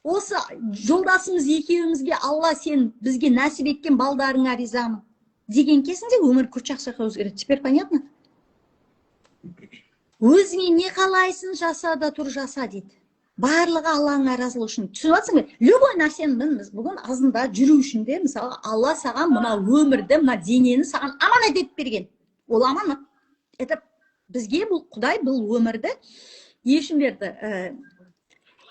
осы жолдасымыз екеуімізге Алла сен бізге нәсіп еткен балдарыңа ризамын деген кезінде өмір күрт жақсыға өзгереді. Теперь понятно? Өзіңе не қалайсың жаса да тұр жаса дейді. Барлығы Алланың разылығы үшін. Түсініп жатсың ба? Любой нәрсені біз бүгін азында жүру үшін де, мысалы, Алла саған мына өмірді, мына денені саған аманат етіп берген. Ол аманат. Это бізге бұл Құдай бұл өмірді ешін берді.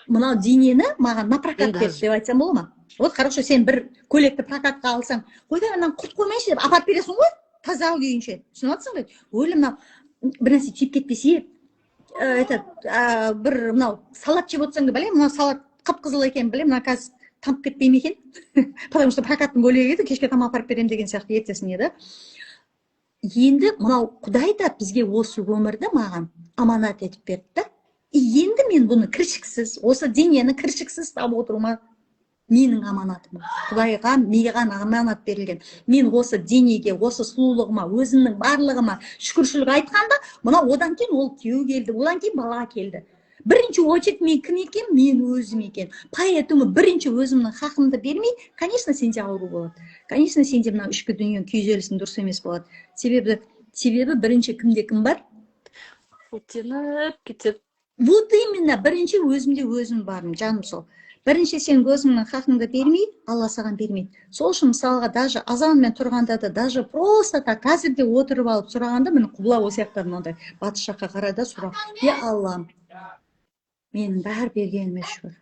Мынау денені маған на прокат берді деп айтсам бола ма? Вот хорошо, сен бір көйлекті прокатқа алсаң, қойдай анан құрт қоймайыншы деп апарып бересің ғой, таза күйінше. Түсініп жатсың ба? Өлі мынау бір нәрсе тиіп кетпесе, бір мынау салат жеп отырсаң да білем, мынау салат қып-қызыл екен білем, мына қазір тамып кетпей ме екен? Потому что прокаттың бөлегі еді, кешке тамақ апарып беремін деген сияқты ертесіне да. Енді мынау Құдай да бізге осы өмірді маған аманат етіп берді да. Енді мен бұны кіршіксіз, осы денені кіршіксіз тауып отыруыма менің аманатым. Құдайға маған аманат берілген. Мен осы денеге, осы сұлулығыма, өзімнің барлығыма шүкіршілік айтқанда, мына одан кейін ол күйеу келді, одан кейін бала келді. Бірінші очередь мен кім екен? Мен өзім екен. Поэтому бірінші өзімнің хақымды бермей, конечно, сенде ауру болады. Конечно, сенде мына ішкі дүниенің күйзелісің дұрыс емес болады. Себебі бірінші кімде кім бар? Өтеніп кетеді. Вот именно бірінші өзімде өзім бармын, жаным сол. Бірінші сен өзіңнің хақыңды бермей, Алла саған бермейді. Сол үшін мысалға даже азанмен тұрғанда да, даже просто так қазірде отырып алып сұрағанда, мені құбыла осы сияқты мынандай батыс жаққа қарада сұрап, Аллам, менің бәрі бергеніме шүкір.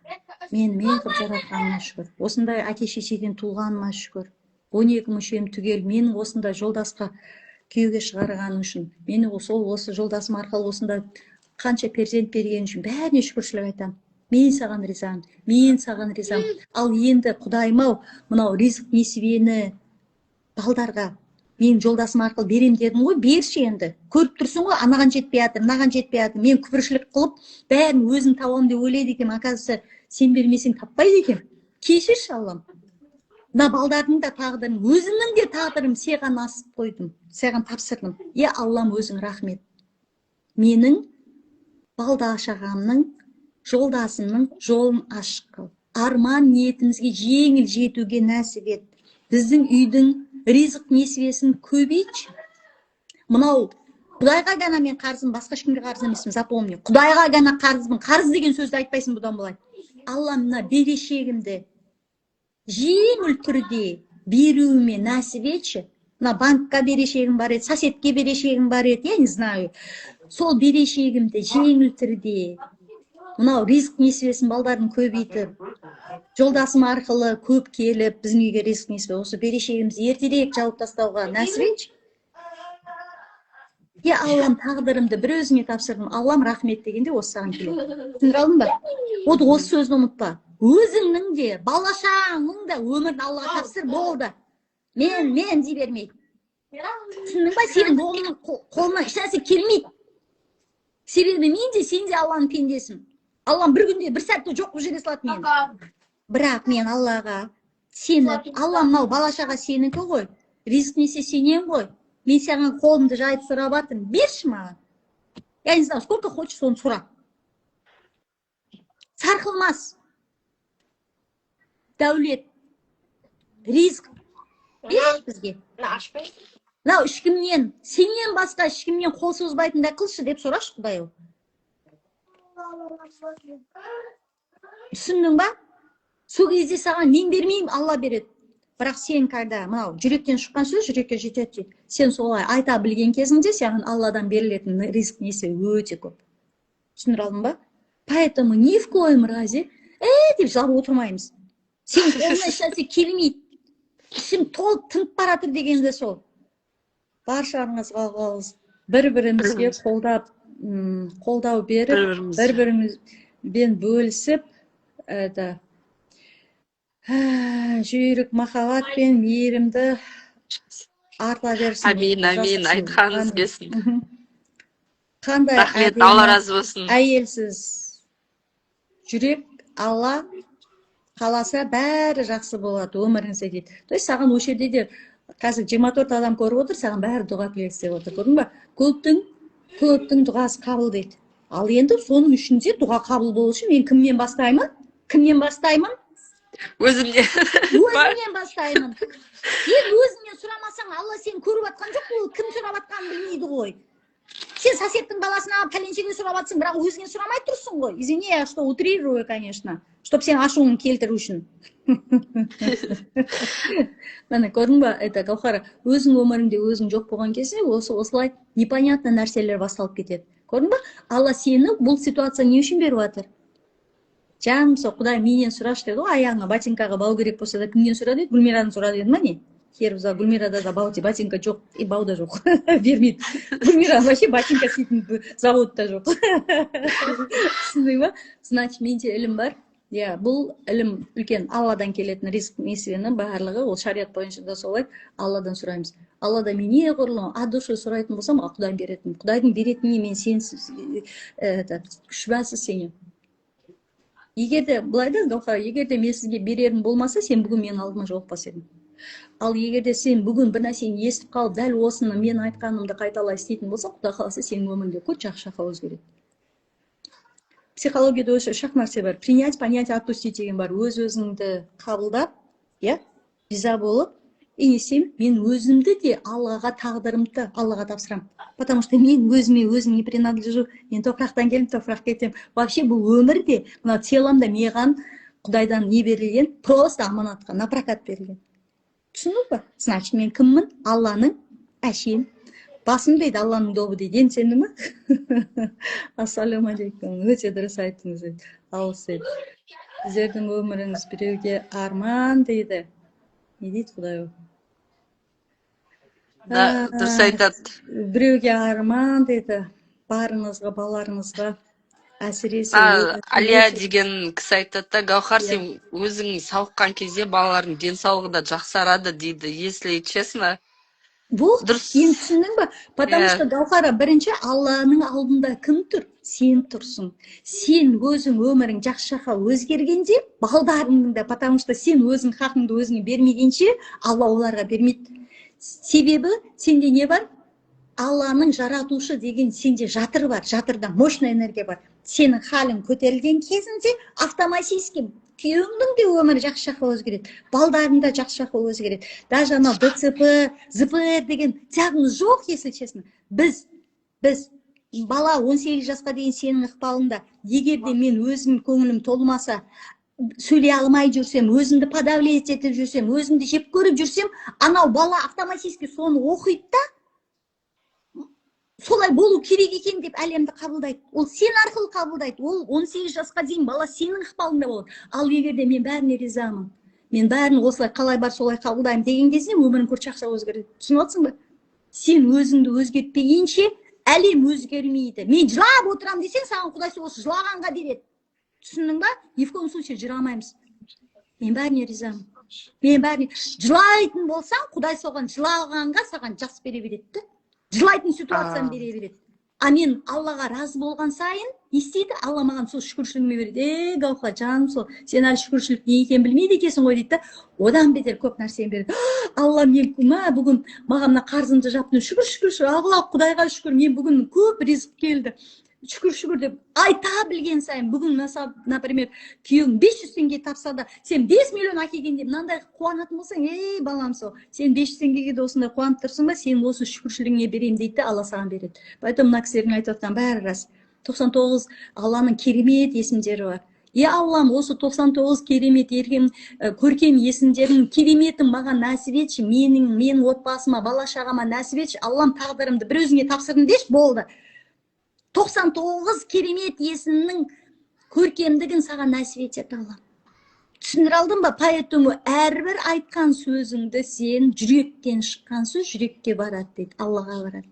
Мен қылып жаратқаныма шүкір. Осындай әке-шешеден туылғаныма шүкір. 12 мүшем түгел менің осындай жолдасқа күйеуге шығарғаның үшін. Мені осы жолдасым арқылы осында қанша перзент берген үшін бәріне шүкіршілік айтамын. Мен саған ризамын. Ал енді Құдайым-ау, мынау ризық несібені балдарға мен жолдасым арқылы берем дедім ғой, берші енді. Көріп тұрсың ғой, анаған жетпей жатыр, мынаған жетпей жатыр. Мен күпіршілік қылып, бәрін өзім табамын деп ойлайды екем, оказывается, сен бермесең таппайды екен. Кешірші Аллам. Мына балдардың да тағдырын, өзімнің де тағдырым саған асып қойдым, саған тапсырдым. Аллам, өзің рахмет. Менің балда-шағамның, жолдасымның жолын ашық қыл. Арман ниетімізге жеңіл жетуге нәсіп ет. Біздің үйдің ризық несібесін көбейтші. Мынау Құдайға ғана мен қарызым, басқа ешкімге қарыз емеспін, запомни. Құдайға ғана қарызбын. Қарыз деген сөзді айтпайсың бұдан былай. Алла мына берешегімді жеңіл түрде беруіме нәсіп етші. Мына банкқа берешегім бар еді, соседке берешегім бар еді, я не знаю. Сол берешегімді жеңіл түрде мынау ризық несібесін балдарын көбейтіп, жолдасым арқылы көп келіп, біздің үйге ризық несібе, осы берешегімізді ертерек жауып тастауға нәсіп етші. Аллам, тағдырымды бір өзіңе тапсырдым. Аллам, рахмет дегенде осы саған келеді. Түсіндіре алдың ба? Осы сөзді ұмытпа. Өзіңнің де, балашағың да өмірін Аллаға тапсыр, болды. Мен дей бермейді. Түсіндің ба? Сенің қолынан ешнәрсе келмейді. Себебі мен де, сен де Алланың пендесің. Аллам бір күнде, бір сәтте жоқ бұл жерге салады мені. Бірақ мен Аллаға сеніп, Аллам, мынау балашаға сенікі ғой. Ризық несе сенен ғой. Мен саған қолымды жайып сұрап жатырмын. Берші маған. Я не знаю, сколько хочешь, соны сұра. Сарқылмас. Дәулет. Ризық. Берші бізге. Мынау ешкімнен, сенен басқа ешкімнен қол созбайтындай қылшы деп сұрашы Құдай. Түсіндің ба? Сол кезде саған мен бермеймін, Алла береді. Бірақ сен қайда, мынау жүректен шыққан сөз жүрекке жетеді дейді. Сен солай айта білген кезіңде саған Алладан берілетін ризық несі өте көп. Түсіндіре алдың ба? Поэтому ни в коем разе деп жылап отырмаймыз. Сен қолына ешнәрсе келмейді. Ішім толып тынып бара жатыр дегенде сол. Баршаңызға қалыс бір-бірімізге қолдау беріп, бір-бірімізбен бөлісіп, жүйрік махаббат пен мейірімді арта берсін. Амин, айтқаныңыз келсін. Қандай рахмет, Алла разы болсын. Әйелсіз жүрек Алла қаласа бәрі жақсы болады өміріңізде дейді. То есть саған осы жерде де қазір 24 адам көріп отыр, саған бәрі дұға тілек істеп отыр, көрдің ба? Көптің дұғасы қабыл дейді. Ал енді соның ішінде дұға қабыл болу үшін мен кімнен бастаймын? Өзімде. Өзімнен бастаймын. Сен өзіңнен сұрамасаң, Алла сен көріп жатқан жоқ, ол кім сұрап жатқанын білмейді ғой. Сен соседтің баласына пәленшеден сұрап жатсың, бірақ өзіңнен сұрамай тұрсың ғой. Извини, я что утрирую, конечно, чтобы сен ашуыңды келтіру үшін. Міне көрдің ба, это Гаухара, өзің өміріңде өзің жоқ болған кезде осылай непонятно нәрселер басталып кетеді. Көрдің ба? Алла сені бұл ситуация не үшін беріп жатыр? Жаным сол Құдай менен сұрашы деді ғой, аяғыңа ботинкаға бау керек болса да кімнен сұра деді? Гүлмирадан сұра деді ма не? Хер ұза Гүлмирада да ботинка жоқ, бау да жоқ. Бермейді. Гүлмира вообще ботинка істейтін завод та жоқ. Түсіндің ба? Значит, менде ілім бар. Я, бұл ілім үлкен Алладан келетін ризық несібені барлығы, ол шариат бойынша да солай, Алладан сұраймыз. Аллада мен неғұрлым от души сұрайтын болсам, Құдайдан беретін. Құдайдың беретініне мен шүбәсіз сенемін. Егер де былай да Гаухар, егер де мен сізге берерім болмаса, сен бүгін менің алдыма жолықпас едің. Ал егер де сен бүгін бір нәрсені естіп қалып, дәл осыны мен айтқанымды қайталай істейтін болсаң, Құдай қаласа сенің өміріңде көп жақсы өзгереді. Психологияда осы шақ нәрсе бар. Принять, понять, отпустить деген бар. Өз-өзіңді қабылдап, риза болып, и не істеймін, мен өзімді де Аллаға тағдырымды Аллаға тапсырамын. Потому что мен өзім не принадлежу. Мен топырақтан келдім, топыраққа кетемін. Вообще бұл өмірде, мына теломда маған Құдайдан не берілген? Просто аманатқа, на прокат берілген. Түсіндің ба? Значит, мен кіммін? Алланың әшейін. Басым дейді, Алланың добы дейді. Енді сендің ме? Ассалам алейкум. Өте дұрыс айттыңыз дейді. Алыс дейді. Сіздердің өміріңіз біреуге арман дейді. Не дейді Құдай? Да, дұрыс айтады. Біреуге арман дейді. Барыңызға, балаларыңызға. Әсіресе Алия деген кісі айтады да, Гаухар, сен өзің сауыққан кезде балалардың денсаулығы да жақсарады дейді, если честно. Вот, сен түсіндің ба? Потому что Гаухара, бірінші Алланың алдында кім тұр? Сен тұрсың. Сен өзің өмірің жақшаға өзгергенде, балдарыңның да, потому что сен өзің хақыңды өзіңе бермегенше, Алла оларға бермейді. Себебі сенде не бар? Алланың жаратушы деген сенде жатыр бар, жатырда мощный энергия бар. Сенің халің көтерілген кезінде автоматически күйеуіңнің де өмірі жақсы жаққа өзгереді, балдарың да жақсы жаққа өзгереді. Даже анау ДЦП, ЗПР деген диагноз жоқ, если честно. Біз бала 18 жасқа дейін сенің ықпалыңда, егер де мен өзім көңілім толмаса, сөйлей алмай жүрсем, өзімді подавлять етіп жүрсем, өзімді жеп көріп жүрсем, анау бала автоматически соны оқиды да, солай болу керек екен деп әлемді қабылдайды. Ол сен арқылы қабылдайды. Ол 18 жасқа дейін бала сенің ықпалыңда болады. Ал егер де мен бәріне ризамын, мен бәрін осылай қалай бар солай қабылдаймын деген кезде өмірің күрт жақсы өзгереді. Түсініп отырсың ба? Сен өзіңді өзгертпегенше әлем өзгермейді. Мен жылап отырамын десең, саған Құдай осы жылағанға береді. Түсіндің ба? Ни в коем случае жыламаймыз. Мен бәріне ризамын. Мен бәріне жылайтын болсаң, Құдай соған жылағанға саған жас бере береді. Жылайтын ситуацияны бере береді. А мен Аллаға разы болған сайын, не істейді? Алла маған сол шүкіршілігіме береді. Гаухар, жаным сол, сен әлі шүкіршілік не екенін білмейді екенсің ғой дейді. Одан бетер көп нәрсені береді. Алла, мен бүгін маған мына қарызымды жаптың. Шүкір, Алла, Құдайға шүкір, мен бүгін көп ризық келді. Шүкір деп айта білген сайын, бүгін, например, күйеуің 500 теңге тапса да, сен 5 миллион әкелген деп мынандай қуанатын болсаң, балам сол, сен 500 теңгеге де осындай қуанып тұрсың ба, сен осы шүкіршілігіңе беремін дейді, Алла саған береді. Поэтому мына кісілердің айтып жатқан бәрі рас. 99 Алланың керемет есімдері бар. Аллам, осы 99 керемет еркем көркем есімдердің кереметін маған нәсіп етші, менің отбасыма, бала шағама нәсіп етші. Аллам, тағдырымды бір өзіңе тапсырдым деші, болды. 99 керемет есімнің көркемдігін саған нәсіп етеді Алла. Түсіндір алдың ба? Поэтому әрбір айтқан сөзіңді сен жүректен шыққан сөз жүрекке барады дейді, Аллаға барады.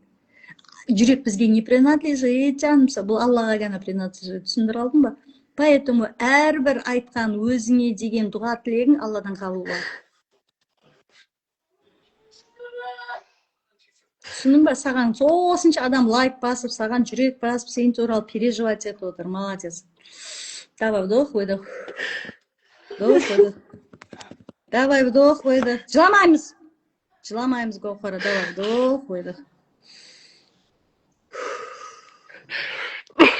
Жүрек бізге не принадлежит, жанымса, бұл Аллаға ғана принадлежит. Түсіндір алдың ба? Поэтому әрбір айтқан өзіңе деген дұға тілегің Алладан қабыл болады. Түсіндің ба? Саған осынша адам лайк басып, саған жүрек басып, сен туралы переживать етіп отыр. Молодец. Давай, вдох, выдох. Вдох, выдох. Давай, вдох, выдох. Жыламаймыз. Жыламаймыз, Гаухара. Давай, вдох, выдох.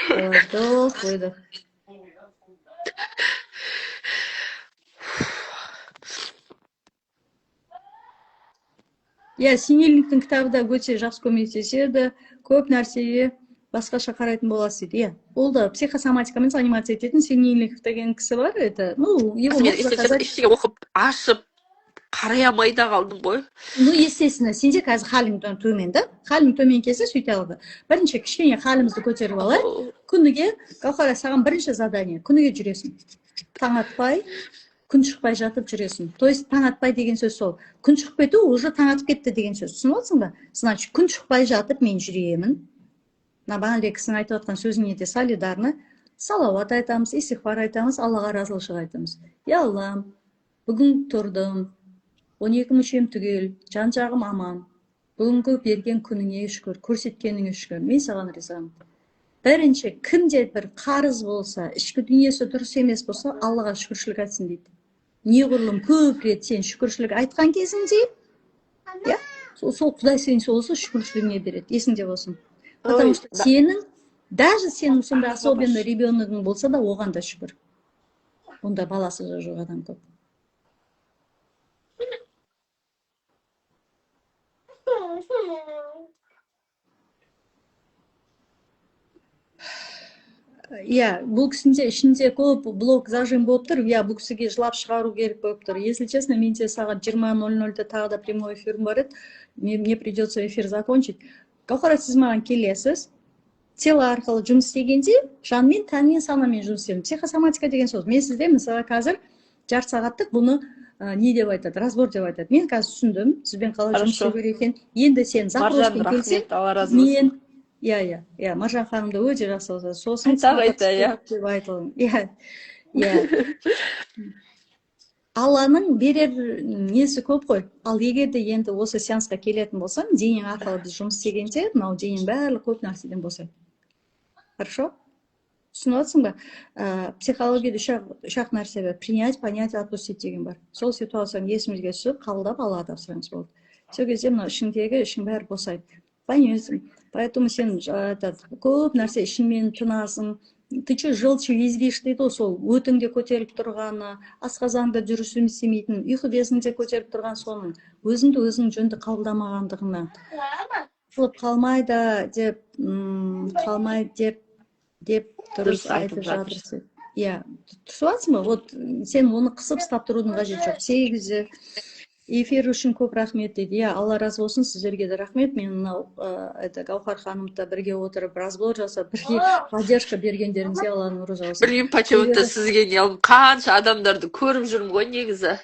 Давай, вдох, выдох. Иә, Синельниктің кітабы да өте жақсы көмектеседі. Көп нәрсеге басқаша қарайтын боласыз дейді. Иә, ол да психосоматикамен заниматься ететін Синельников деген кісі бар. Это, ну, его мен можно сказать... ештеңе оқып ашып қарай алмай да қалдым ғой. Ну, естественно, сенде қазір халің төмен да. Халің төмен келсе сөйте алады. Бірінші кішкене халімізді көтеріп алайық. Күніге, Гаухара, саған бірінші задание. Күніге жүресің. Таң атпай, күн шықпай жатып жүресің. То есть таң атпай деген сөз сол. Күн шығып кету уже таң атып кетті деген сөз. Түсініп отырсың ба? Значит, күн шықпай жатып мен жүремін. Бағанағы кісінің айтып жатқан сөзіне де солидарны. Салауат айтамыз, истихфар айтамыз, Аллаға разылшылық айтамыз. Я Аллам, бүгін тұрдым. 12 мүшем түгел, жан жағым аман. Бүгінгі берген күніңе шүкір, көрсеткеніңе шүкір. Мен саған ризамын. Бірінші, кімде бір қарыз болса, ішкі дүниесі дұрыс емес болса, Аллаға шүкіршілік айтсын дейді. Неғұрлым көп рет сен шүкіршілік айтқан кезіңде, иә, сол Құдай сен солысы шүкіршілігіне береді. Есіңде болсын. Потому что сенің, даже сенің сондай особенный ребеногың болса да, оған да шүкір. Онда баласы жоқ адам көп. Иә, бұл кісінде ішінде көп блок зажим болып тұр. Иә, бұл кісіге жылап шығару керек болып тұр. Если честно, менде сағат 20:00-да тағы да прямой эфирім бар еді. Мне придется эфир закончить. Гаухара, сіз маған келесіз. Тело арқылы жұмыс істегенде, жанмен, тәнмен, санамен жұмыс істеймін. Психосоматика деген сөз. Мен сізде, мысалы, қазір жарты сағаттық бұны не деп айтады, разбор деп айтады. Мен қазір түсіндім, сізбен қалай жұмыс істеу керек екен. Енді сен запроспен келсең, мен иә, Маржан ханымды өте жақсы болса, сосын деп айтылым. Иә. Алланың берер несі көп қой. Ал егерде енді осы сеансқа келетін болсаң, денең арқылы біз жұмыс істегенде, мынау денең барлық көп нәрседен босайды. Хорошо? Түсініп отырсың ба? Психологияда үш ақ нәрсе бар. Принять, понять, отпустить деген бар. Сол ситуацияны есімізге түсіп, қабылдап Аллаға тапсырамыз болды. Сол кезде мынау ішің бәрі босайды. Понятно. Поэтому сен көп нәрсе ішіңмен тынасың. Ты че желчью извишь дейді, сол өтіңде көтеріліп тұрғаны, асқазанда жүріс істемейтін, ұйқы безінде көтеріліп тұрған соның, өзіңді өзің жөнді қабылдамағандығына. Қылып қалмайды деп дұрыс айтып жатырсың. Иә, түсінесің ба? Вот сен оны қысып ұстап тұрудың қажеті жоқ. 8 эфир үшін көп рахмет дейді. Иә, Алла разы болсын, сіздерге де рахмет. Мен мынау Гаухар ханымда бірге отырып, разбор жасап, бірге поддержка бергендеріңізге Алланың нұры жаусын. Білмеймін, почему-то сізге не алдым. Қанша адамдарды көріп жүрмін ғой негізі.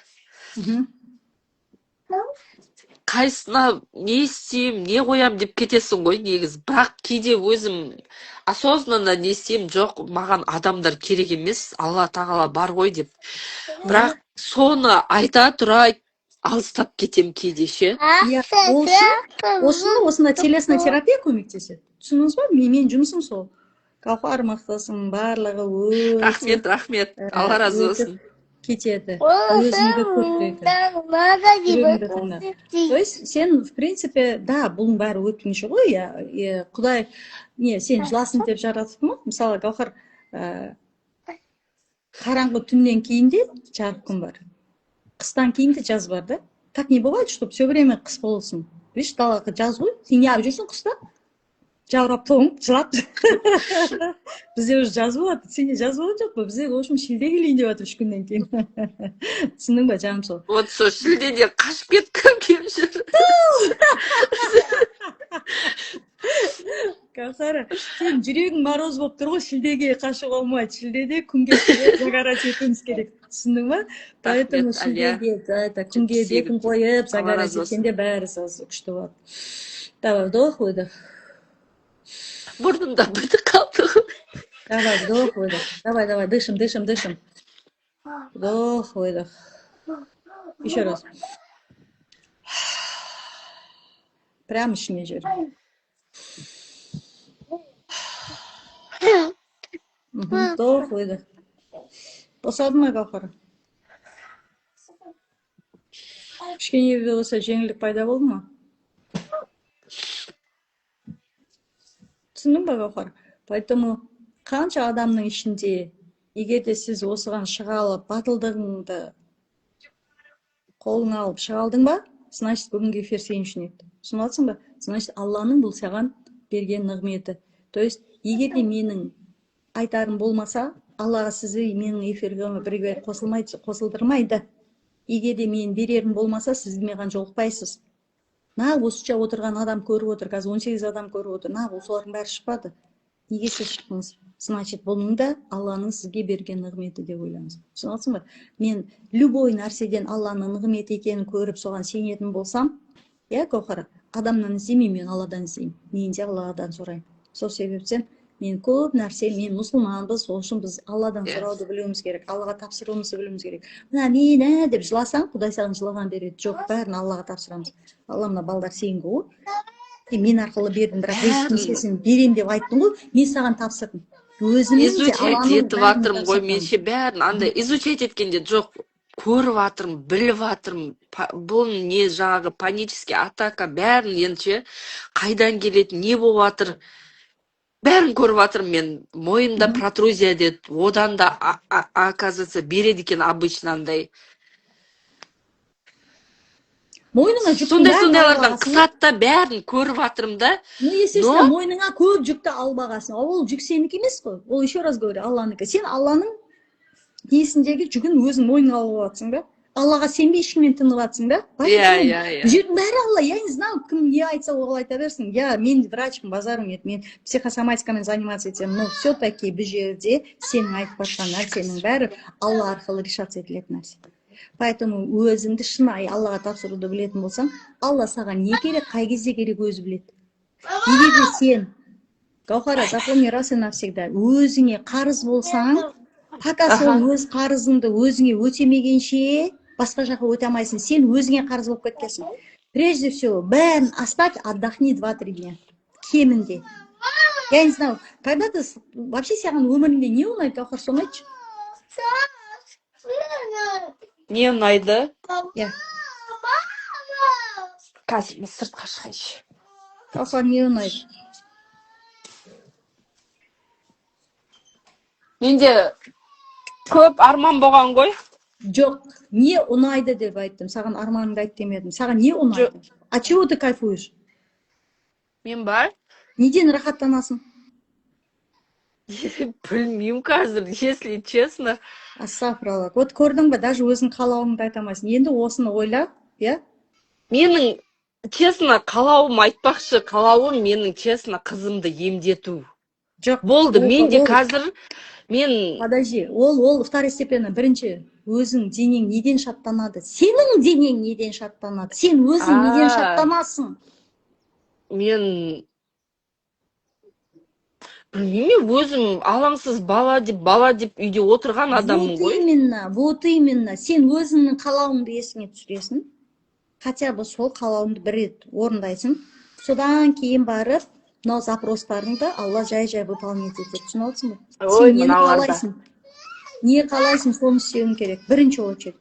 Қайсына не істеймін, не қоям деп кетесің ғой негізі. Бірақ кейде өзім осознанно не істеймін, жоқ, маған адамдар керек емес, Алла тағала бар ғой деп. Бірақ соны айта тұра алыстап кетем кейде ше. Осында телесный терапия көмектеседі. Түсініңіз ба? Мен жұмысым сол. Гаухар мақтасын, барлығы өте. Рахмет. Алла разы болсын. Кетеді. Өзіңді көрсетеді. То есть сен, в принципе, да, бұның бәрі өткінші ғой. Құдай, сен жыласын деп жаратып ма? Мысалы, Гаухар, қараңғы түннен кейін де жарық күн бар. Қыстан кейін де жаз бар да. Так не бывает, чтобы все время қыс болсын. Видишь, далаға жаз ғой. Сен неғып жүрсің қыста? Жаурап тоңып, жылап. Бізде уже жаз болады. Сенде жаз болады жоқ па? Бізде, в общем, шілде келейін деп жатыр 3 күннен кейін. Түсіндің ба, жаным сол? Вот сол шілдеде қашып кеткім келіп жүр. Гаухара, сен жүрегің мороз болып тұр ғой, шілдеге қашуға болмайды. Шілдеде күнге загорать етуіміз керек. Түсіндің ба? Поэтому шілдеге, күнге бетін қойып, загорать еткенде бәрі күшті болады. Давай, вдох, выдох. Мұрнымда бітіп қалды. Давай, вдох, выдох. Давай, дышим. Вдох, выдох. Еще раз. Прямо ішіне жер. Вдох, выдох. Босады ма, Гаухара? Кішкене де болса жеңілдік пайда болды ма? Түсіндің ба, Гауһар? Поэтому қанша адамның ішінде, егер де сіз осыған шыға алып, батылдығыңды қолыңа алып шыға алдың ба, значит, бүгінгі эфир сен үшін еді. Түсініп жатсың ба? Значит, Алланың бұл саған берген нығметі. То есть, егер де менің айтарым болмаса, Аллаға сізді менің эфирге бірге қосылдырмайды. Егер де мен берерім болмаса, сіз маған жолықпайсыз. Осыша отырған адам көріп отыр, қазір 18 адам көріп отыр. Солардың бәрі шықпады. Неге сіз шықтыңыз? Значит, бұның да Алланың сізге берген нығметі деп ойлаңыз. Түсініп жатсың ба? Мен любой нәрседен Алланың нығметі екенін көріп, соған сенетін болсам, Гауһар, адамнан іздемеймін, мен Алладан іздеймін. Мен де Алладан сұраймын. Сол себептен мен көп нәрсе, мен мұсылманбыз, сол үшін біз Алладан сұрауды білуіміз керек, Аллаға тапсыруымызды білуіміз керек. Мына мені деп жыласаң, Құдай саған жылаған береді. Жоқ, бәрін Аллаға тапсырамыз. Алла, мына балдар сенің ғой. Мен арқылы бердім, бірақ сен берем деп айттың ғой, мен саған тапсырдым. Изучать етіп жатырмын ғой, менше бәрін андай изучать еткенде жоқ, көріп жатырмын, біліп жатырмын. Бұл не жаңағы панический атака бәрін енше қайдан келеді, не болып жатыр, бәрін көріп жатырмын мен. Мойымда протрузия деді, одан да оказывается береді екен обычно андай. Мойныңа жүктің Сондайлардан қысатта бәрін көріп жатырмын да. Естественно, мойныңа көп жүкті албағасын. Ол жүк сенікі емес қой. Ол еще раз говорю, Алланыкі. Сен Алланың несіндегі жүгін өзің мойныңа алып жатсың да. Аллаға сенбей ешкіммен тынып жатсың да. Жүрдің бәрі Алла. Я не знаю, кім не айтса ол айта берсін. Мен врачпын, базарым нет. Мен психосоматикамен заниматься етемін. Но все-таки бұл жерде сенің айтып жатқан нәрсенің бәрі Алла арқылы решаться етілетін нәрсе. Поэтому өзіңді шынайы Аллаға тапсыруды білетін болсаң, Алла саған не керек, қай кезде керек өзі біледі. Егер де сен, Гауһара, запомни раз и навсегда, өзіңе қарыз болсаң, пока сол өз қарызыңды өзіңе өтемегенше, басқа жаққа өте алмайсың. Сен өзіңе қарыз болып кеткенсің. Прежде всего, бәрін оставь, отдохни 2-3 дня. Кемінде. Я не знаю, когда ты вообще саған өміріңде не ұнайды, Гауһар, соны айтшы. Не ұнайды? Қазір мен сыртқа шығайыншы. Гауһар, не ұнайды? Менде көп арман болған ғой. Жоқ, не ұнайды деп айттым. Саған арманыңды айт демедім. Саған не ұнайды? От чего ты кайфуешь? Мен бар? Неден рахаттанасың? Білмеймін қазір, если честно. Астағфиралла. Вот көрдің бе, даже өзің қалауыңды айта алмайсың. Енді осыны ойла, Менің, честно, қалауым айтпақшы, қалауым менің, честно, қызымды емдету. Жоқ. Болды, менде қазір, Подожди, ол второстепенно. Бірінші, өзің денең неден шаттанады? Сенің денең неден шаттанады? Сен өзің неден шаттанасың? Мен білмеймін, өзім алаңсыз бала деп үйде отырған адаммын ғой. Вот именно. Сен өзіңнің қалауыңды есіңе түсіресің. Хотя бы сол қалауыңды бір рет орындайсың. Содан кейін барып, мынау запростарыңды Алла жай-жай выполнять етеді. Түсініп отырсың ба? Сен нені қалайсың? Не қалайсың, соны істеуің керек. Бірінші очередь.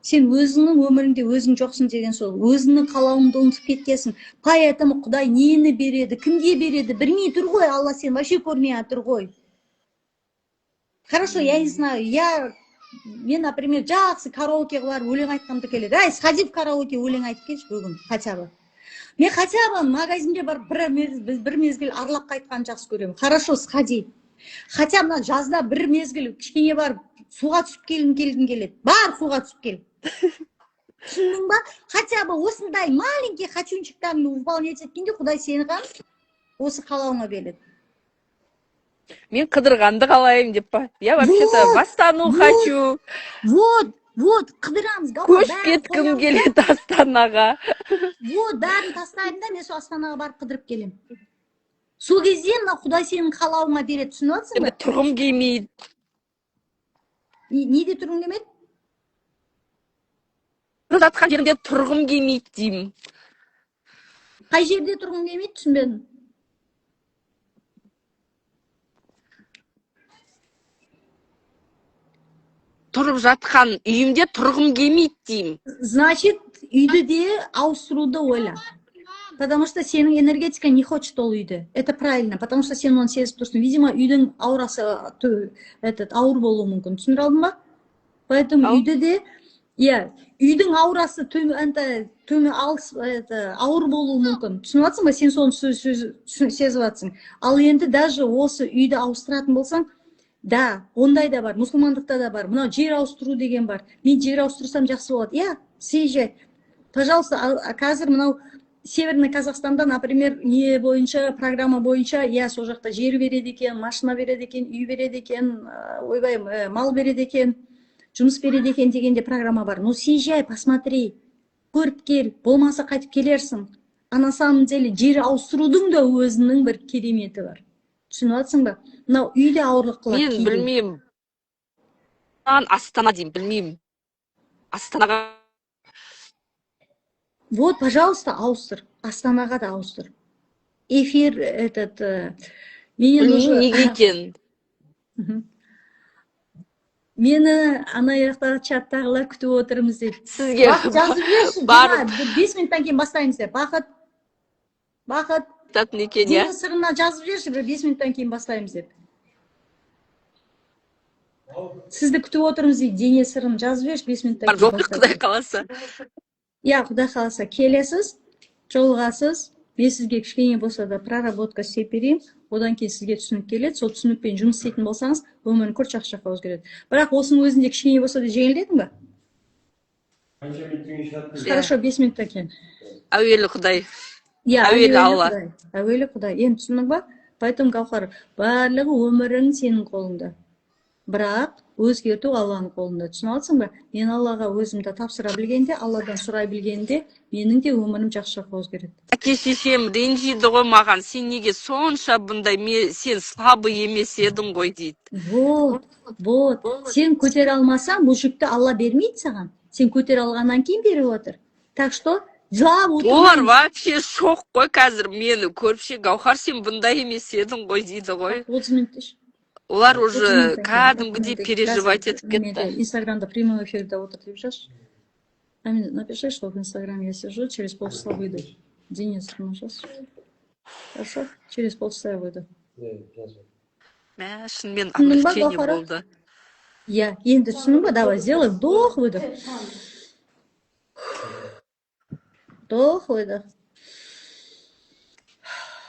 Сен өзіңнің өміріңде өзің жоқсың деген сол. Өзіңнің қалауыңды ұмытып кеткенсің. Поэтому Құдай нені береді, кімге береді, білмей тұр ғой. Алла сен вообще көрмей тұр ғой. Хорошо, я не знаю, мен, например, жақсы караокеға барып өлең айтқанды келеді. Сходи в караоке өлең айтып келші бүгін, хотя бы. Мен хотя бы магазинге барып бір мезгіл арлап қайтқанды жақсы көремін. Хорошо, сходи. Хотя бы жазда бір мезгіл кішкене барып суға түсіп келгің келеді. Бар суға түсіп кел. Түсіндің ба? Хотя бы осындай маленький хочунчиктарыңды выполнять еткенде Құдай сені осы қалауыңа береді. Мен қыдырғанды қалайым деп па? Я вообще-то Астану хочу. Вот, қыдырамыз. Көшіп кеткім келеді Астанаға. Вот, бәрін тастаймын да, мен сол Астанаға барып қыдырып келем. Сол кезде Құдай сенің қалауыңа береді, түсініп отырсың ба? Тұрғым келмейді. Неде тұрғың келмейді? Жатқан жерімде тұрғым келмейді деймін. Қай жерде тұрғың келмейді, түсінбедім. тұрып жатқан үйімде тұрғым келмейді деймін. Значит, үйді де ауыстыруды ойла. Потому что сенің энергетика не хочет ол үйді. Это правильно, потому что сен оны сезіп тұрсың. Видимо, үйдің аурасы ауыр болуы мүмкін. Түсіндір алдың ба? Поэтому үйді де, үйдің аурасы ауыр болуы мүмкін. Түсініп жатсың ба? Сен соны сезіп жатсың. Ал енді даже осы үйді ауыстыратын болсаң, да, ондай да бар, мұсылмандықта да бар. Мынау жер ауыстыру деген бар. Мен жер ауыстырсам жақсы болады. Съезжай. Пожалуйста, қазір мынау Северный Казахстанда, например, не бойынша, программа бойынша, сол жақта жер береді екен, машина береді екен, үй береді екен, ойбай, мал береді екен, жұмыс береді екен дегенде программа бар. Ну, съезжай, посмотри, көріп кел, болмаса қайтып келерсің. А на самом деле жер ауыстырудың да өзінің бір кереметі бар. Түсініп жатсың ба? Мынау үйде ауырлық қылады. Мен білмеймін. Астана деймін, білмеймін. Астанаға. Вот, пожалуйста, ауыстыр. Астанаға да ауыстыр. Эфир Білмеймін неге екен. Мені ана жақтағы чаттағылар күтіп отырмыз дейді. Сізге барып 5 минуттан кейін бастаймыз деп. Бақыт дене сырына жазып жіберші, 5 минуттан кейін бастаймыз деп. Сізді күтіп отырмыз дейді, дене сырын жазып жіберші, 5 минуттан кейін бастаймыз. Құдай қаласа. Құдай қаласа, келесіз, жолығасыз. Мен сізге кішкене болса да проработка істеп берейін. Одан кейін сізге түсінік келеді. Сол түсінікпен жұмыс істейтін болсаңыз, өмірің күрт жаққа өзгереді. Бірақ осының өзінде кішкене болса да жеңілдедің ба? Хорошо, 5 минуттан кейін. Әуелі Құдай. Әуелі Алла. Әуелі Құдай. Енді түсіндің ба? Поэтому Гаухар, барлығы өмірің сенің қолыңда. Бірақ өзгерту Алланың қолында. Түсініп алсың ба? Мен Аллаға өзімді тапсыра білгенде, Алладан сұрай білгенде, менің де өмірім жаққа өзгереді. Әке шешем ренжиді ғой маған, сен неге сонша бұндай, сен слабый емес едің ғой дейді. Вот. Сен көтер алмасаң, бұл жүкті Алла бермейді саған. Сен көтер алғаннан кейін беріп отыр. Так что жылап отырмайын. Олар вообще шок қой қазір мені көріпше, Гаухар, сен бұндай емес едің ғой дейді ғой. 30 минут деші. Олар уже кәдімгідей переживать етіп кетті. Инстаграмда прямой эфирде отыр деп жазшы. Напиши, что в Инстаграме я сижу, через полчаса выйду. Денис, нажас. Хорошо? Через полчаса я выйду. Шынымен облегчение болды. Енді түсінің ба? Давай, сделай вдох, выдох. Вдох, выдох.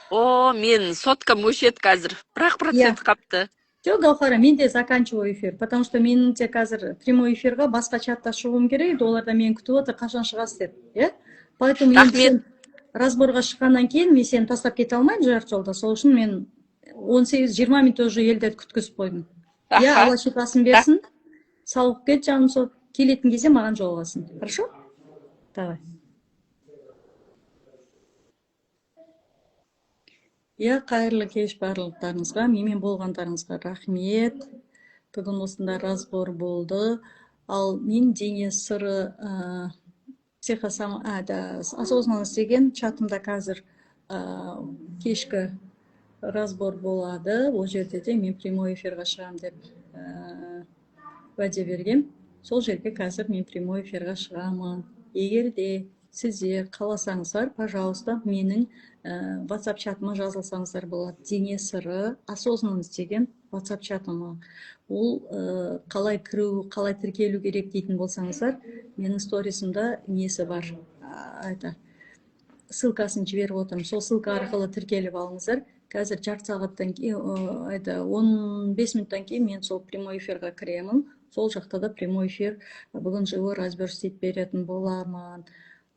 Мен соткам өшеді қазір. 1% қапты. Жоқ, Гаухара, мен де заканчиваю эфир, потому что мен де қазір прямой эфирға басқа чатта шығуым керек, оларда мен күтіп отыр, қашан шығасыз деп. Поэтому мен разборға шыққаннан кейін мен сені тастап кете алмайын жарты жолда. Сол үшін мен 18-20 минут уже елдерді күткізіп қойдым. Алла шипасын берсін. Сауығып кет, жаным, сол келетін кезде маған жолығасың. Хорошо? Давай. Қайырлы кеш барлықтарыңызға, менімен болғандарыңызға рахмет. Бүгін осында разбор болды. Ал мен дене сыры осознанность деген чатымда қазір кешкі разбор болады. Ол жерде де мен прямой эфирға шығам деп уәде бергем. Сол жерге қазір мен прямой эфирға шығамын. Егер де сіздер қаласаңыздар, пожалуйста, менің WhatsApp чатыма жазылсаңыздар болады. Дене сыры, осознанность деген WhatsApp чатыма. Ол қалай кіру, қалай тіркелу керек дейтін болсаңыздар, менің сторисімда несі бар. Ссылкасын жіберіп отырмын. Сол ссылка арқылы тіркеліп алыңыздар. Қазір жарты сағаттан кейін, 15 минуттан кейін мен сол прямой эфирға кіремін. Сол жақта да прямой эфир бүгін жылы разбор істеп беретін боламын.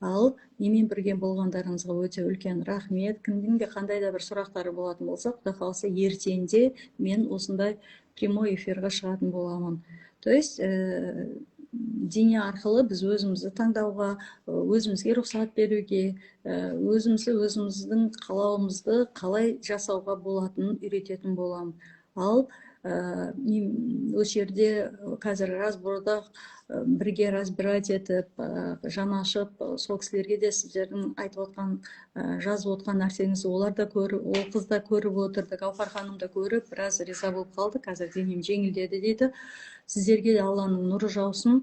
Ал немен бірге болғандарыңызға өте үлкен рахмет. Кімдің де қандай да бір сұрақтары болатын болса, Құдай қаласа ертеңде мен осындай прямой эфирға шығатын боламын. То есть дене арқылы біз өзімізді таңдауға, өзімізге рұқсат беруге, өзіміздің қалауымызды қалай жасауға болатынын үйрететін боламын. ал осы жерде қазір разборда бірге разбирать етіп жанашып сол кісілерге де сіздердің айтып отқан жазып отқан нәрсеңізді олар да көріп, ол қыз да көріп отырды, Гаухар ханым да көріп біраз риза болып қалды, қазір денем жеңілдеді дейді. Сіздерге де Алланың нұры жаусын.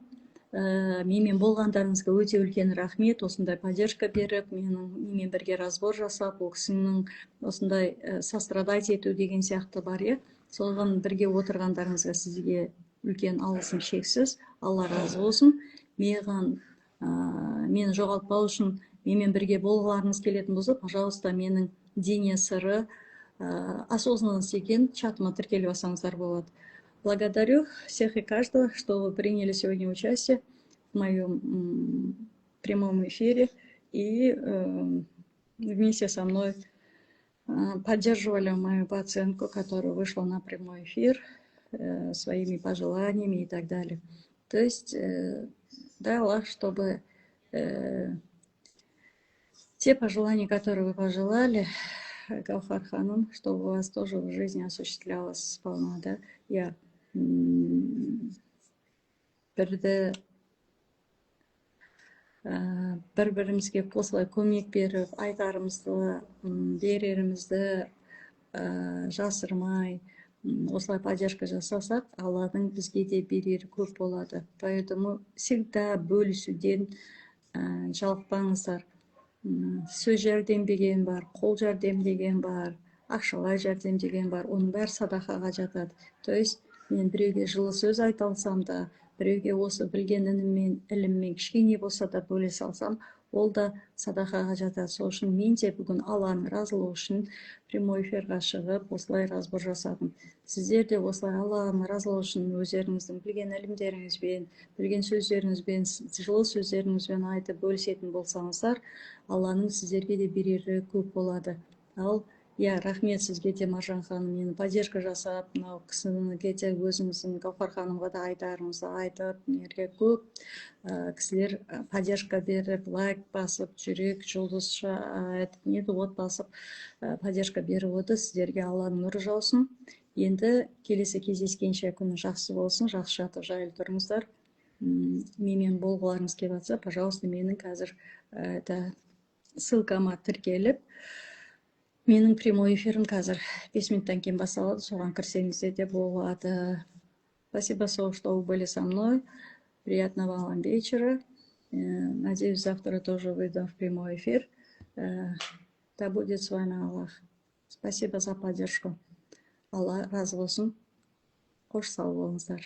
Менімен болғандарыңызға өте үлкен рахмет, осындай поддержка беріп, менімен бірге разбор жасап, ол кісінің осындай сострадать ету деген сияқты бар, соған бірге отырғандарыңызға сізге үлкен алғысым шексіз. Алла разы болсын. Мені жоғалтпау үшін менімен бірге болғыларыңыз келетін болса, пожалуйста, менің дене сыры осознанность екен чатыма тіркеліп алсаңыздар болады. Благодарю всех и каждого, что вы приняли сегодня участие в моем прямом эфире и вместе со мной поддерживали мою пациентку, которая вышла на прямой эфир своими пожеланиями и так далее. То есть, дай Аллах, чтобы те пожелания, которые вы пожелали, Гаухар ханым, чтобы у вас тоже в жизни осуществлялось сполна, да? Я бір-бірімізге осылай көмек беріп, айтарымызды, берерімізді жасырмай, осылай поддержка жасасақ, Алладың бізге де берері көп болады. Поэтому всегда бөлісуден жалықпаңыздар. Сөз жәрдем деген бар, қол жәрдем деген бар, ақшалай жәрдем деген бар, оның бәрі садақаға жатады. То есть, мен біреуге жылы сөз айта алсам да, біреуге осы білген іліммен кішкене болса да бөле салсам, ол да садақаға жатады. Сол үшін мен де бүгін Алланың разылығы үшін прямой эфирға шығып, осылай разбор жасадым. Сіздер де осылай Алланың разылығы үшін өздеріңіздің білген ілімдеріңізбен, білген сөздеріңізбен, жылы сөздеріңізбен айтып бөлісетін болсаңыздар, Алланың сіздерге де берері көп болады. Ал рахмет сізге де, Маржан ханым, мені поддержка жасап, мынау кісіге де өзіңіздің Гаухар ханымға да айтарыңызды айтып, мерге көп кісілер поддержка беріп, лайк басып, жүрек, жұлдызша, от басып, поддержка беріп оты. Сіздерге Алланың нұры жаусын. Енді келесі кездескенше күні жақсы болсын, жақсы жатып жайлы тұрыңыздар. Менімен болғыларыңыз келіп жатса, пожалуйста, менің қазір ссылкама тіркеліп, менің прямой эфирім қазір 5 минуттан кейін басталады, соған кірсеңіздер де болады. Спасибо, что вы были со мной. Приятного вам вечера. Надеюсь, завтра тоже выйду в прямой эфир. Да будет с вами Аллах. Спасибо за поддержку. Алла разы болсын. Қош сау болыңыздар.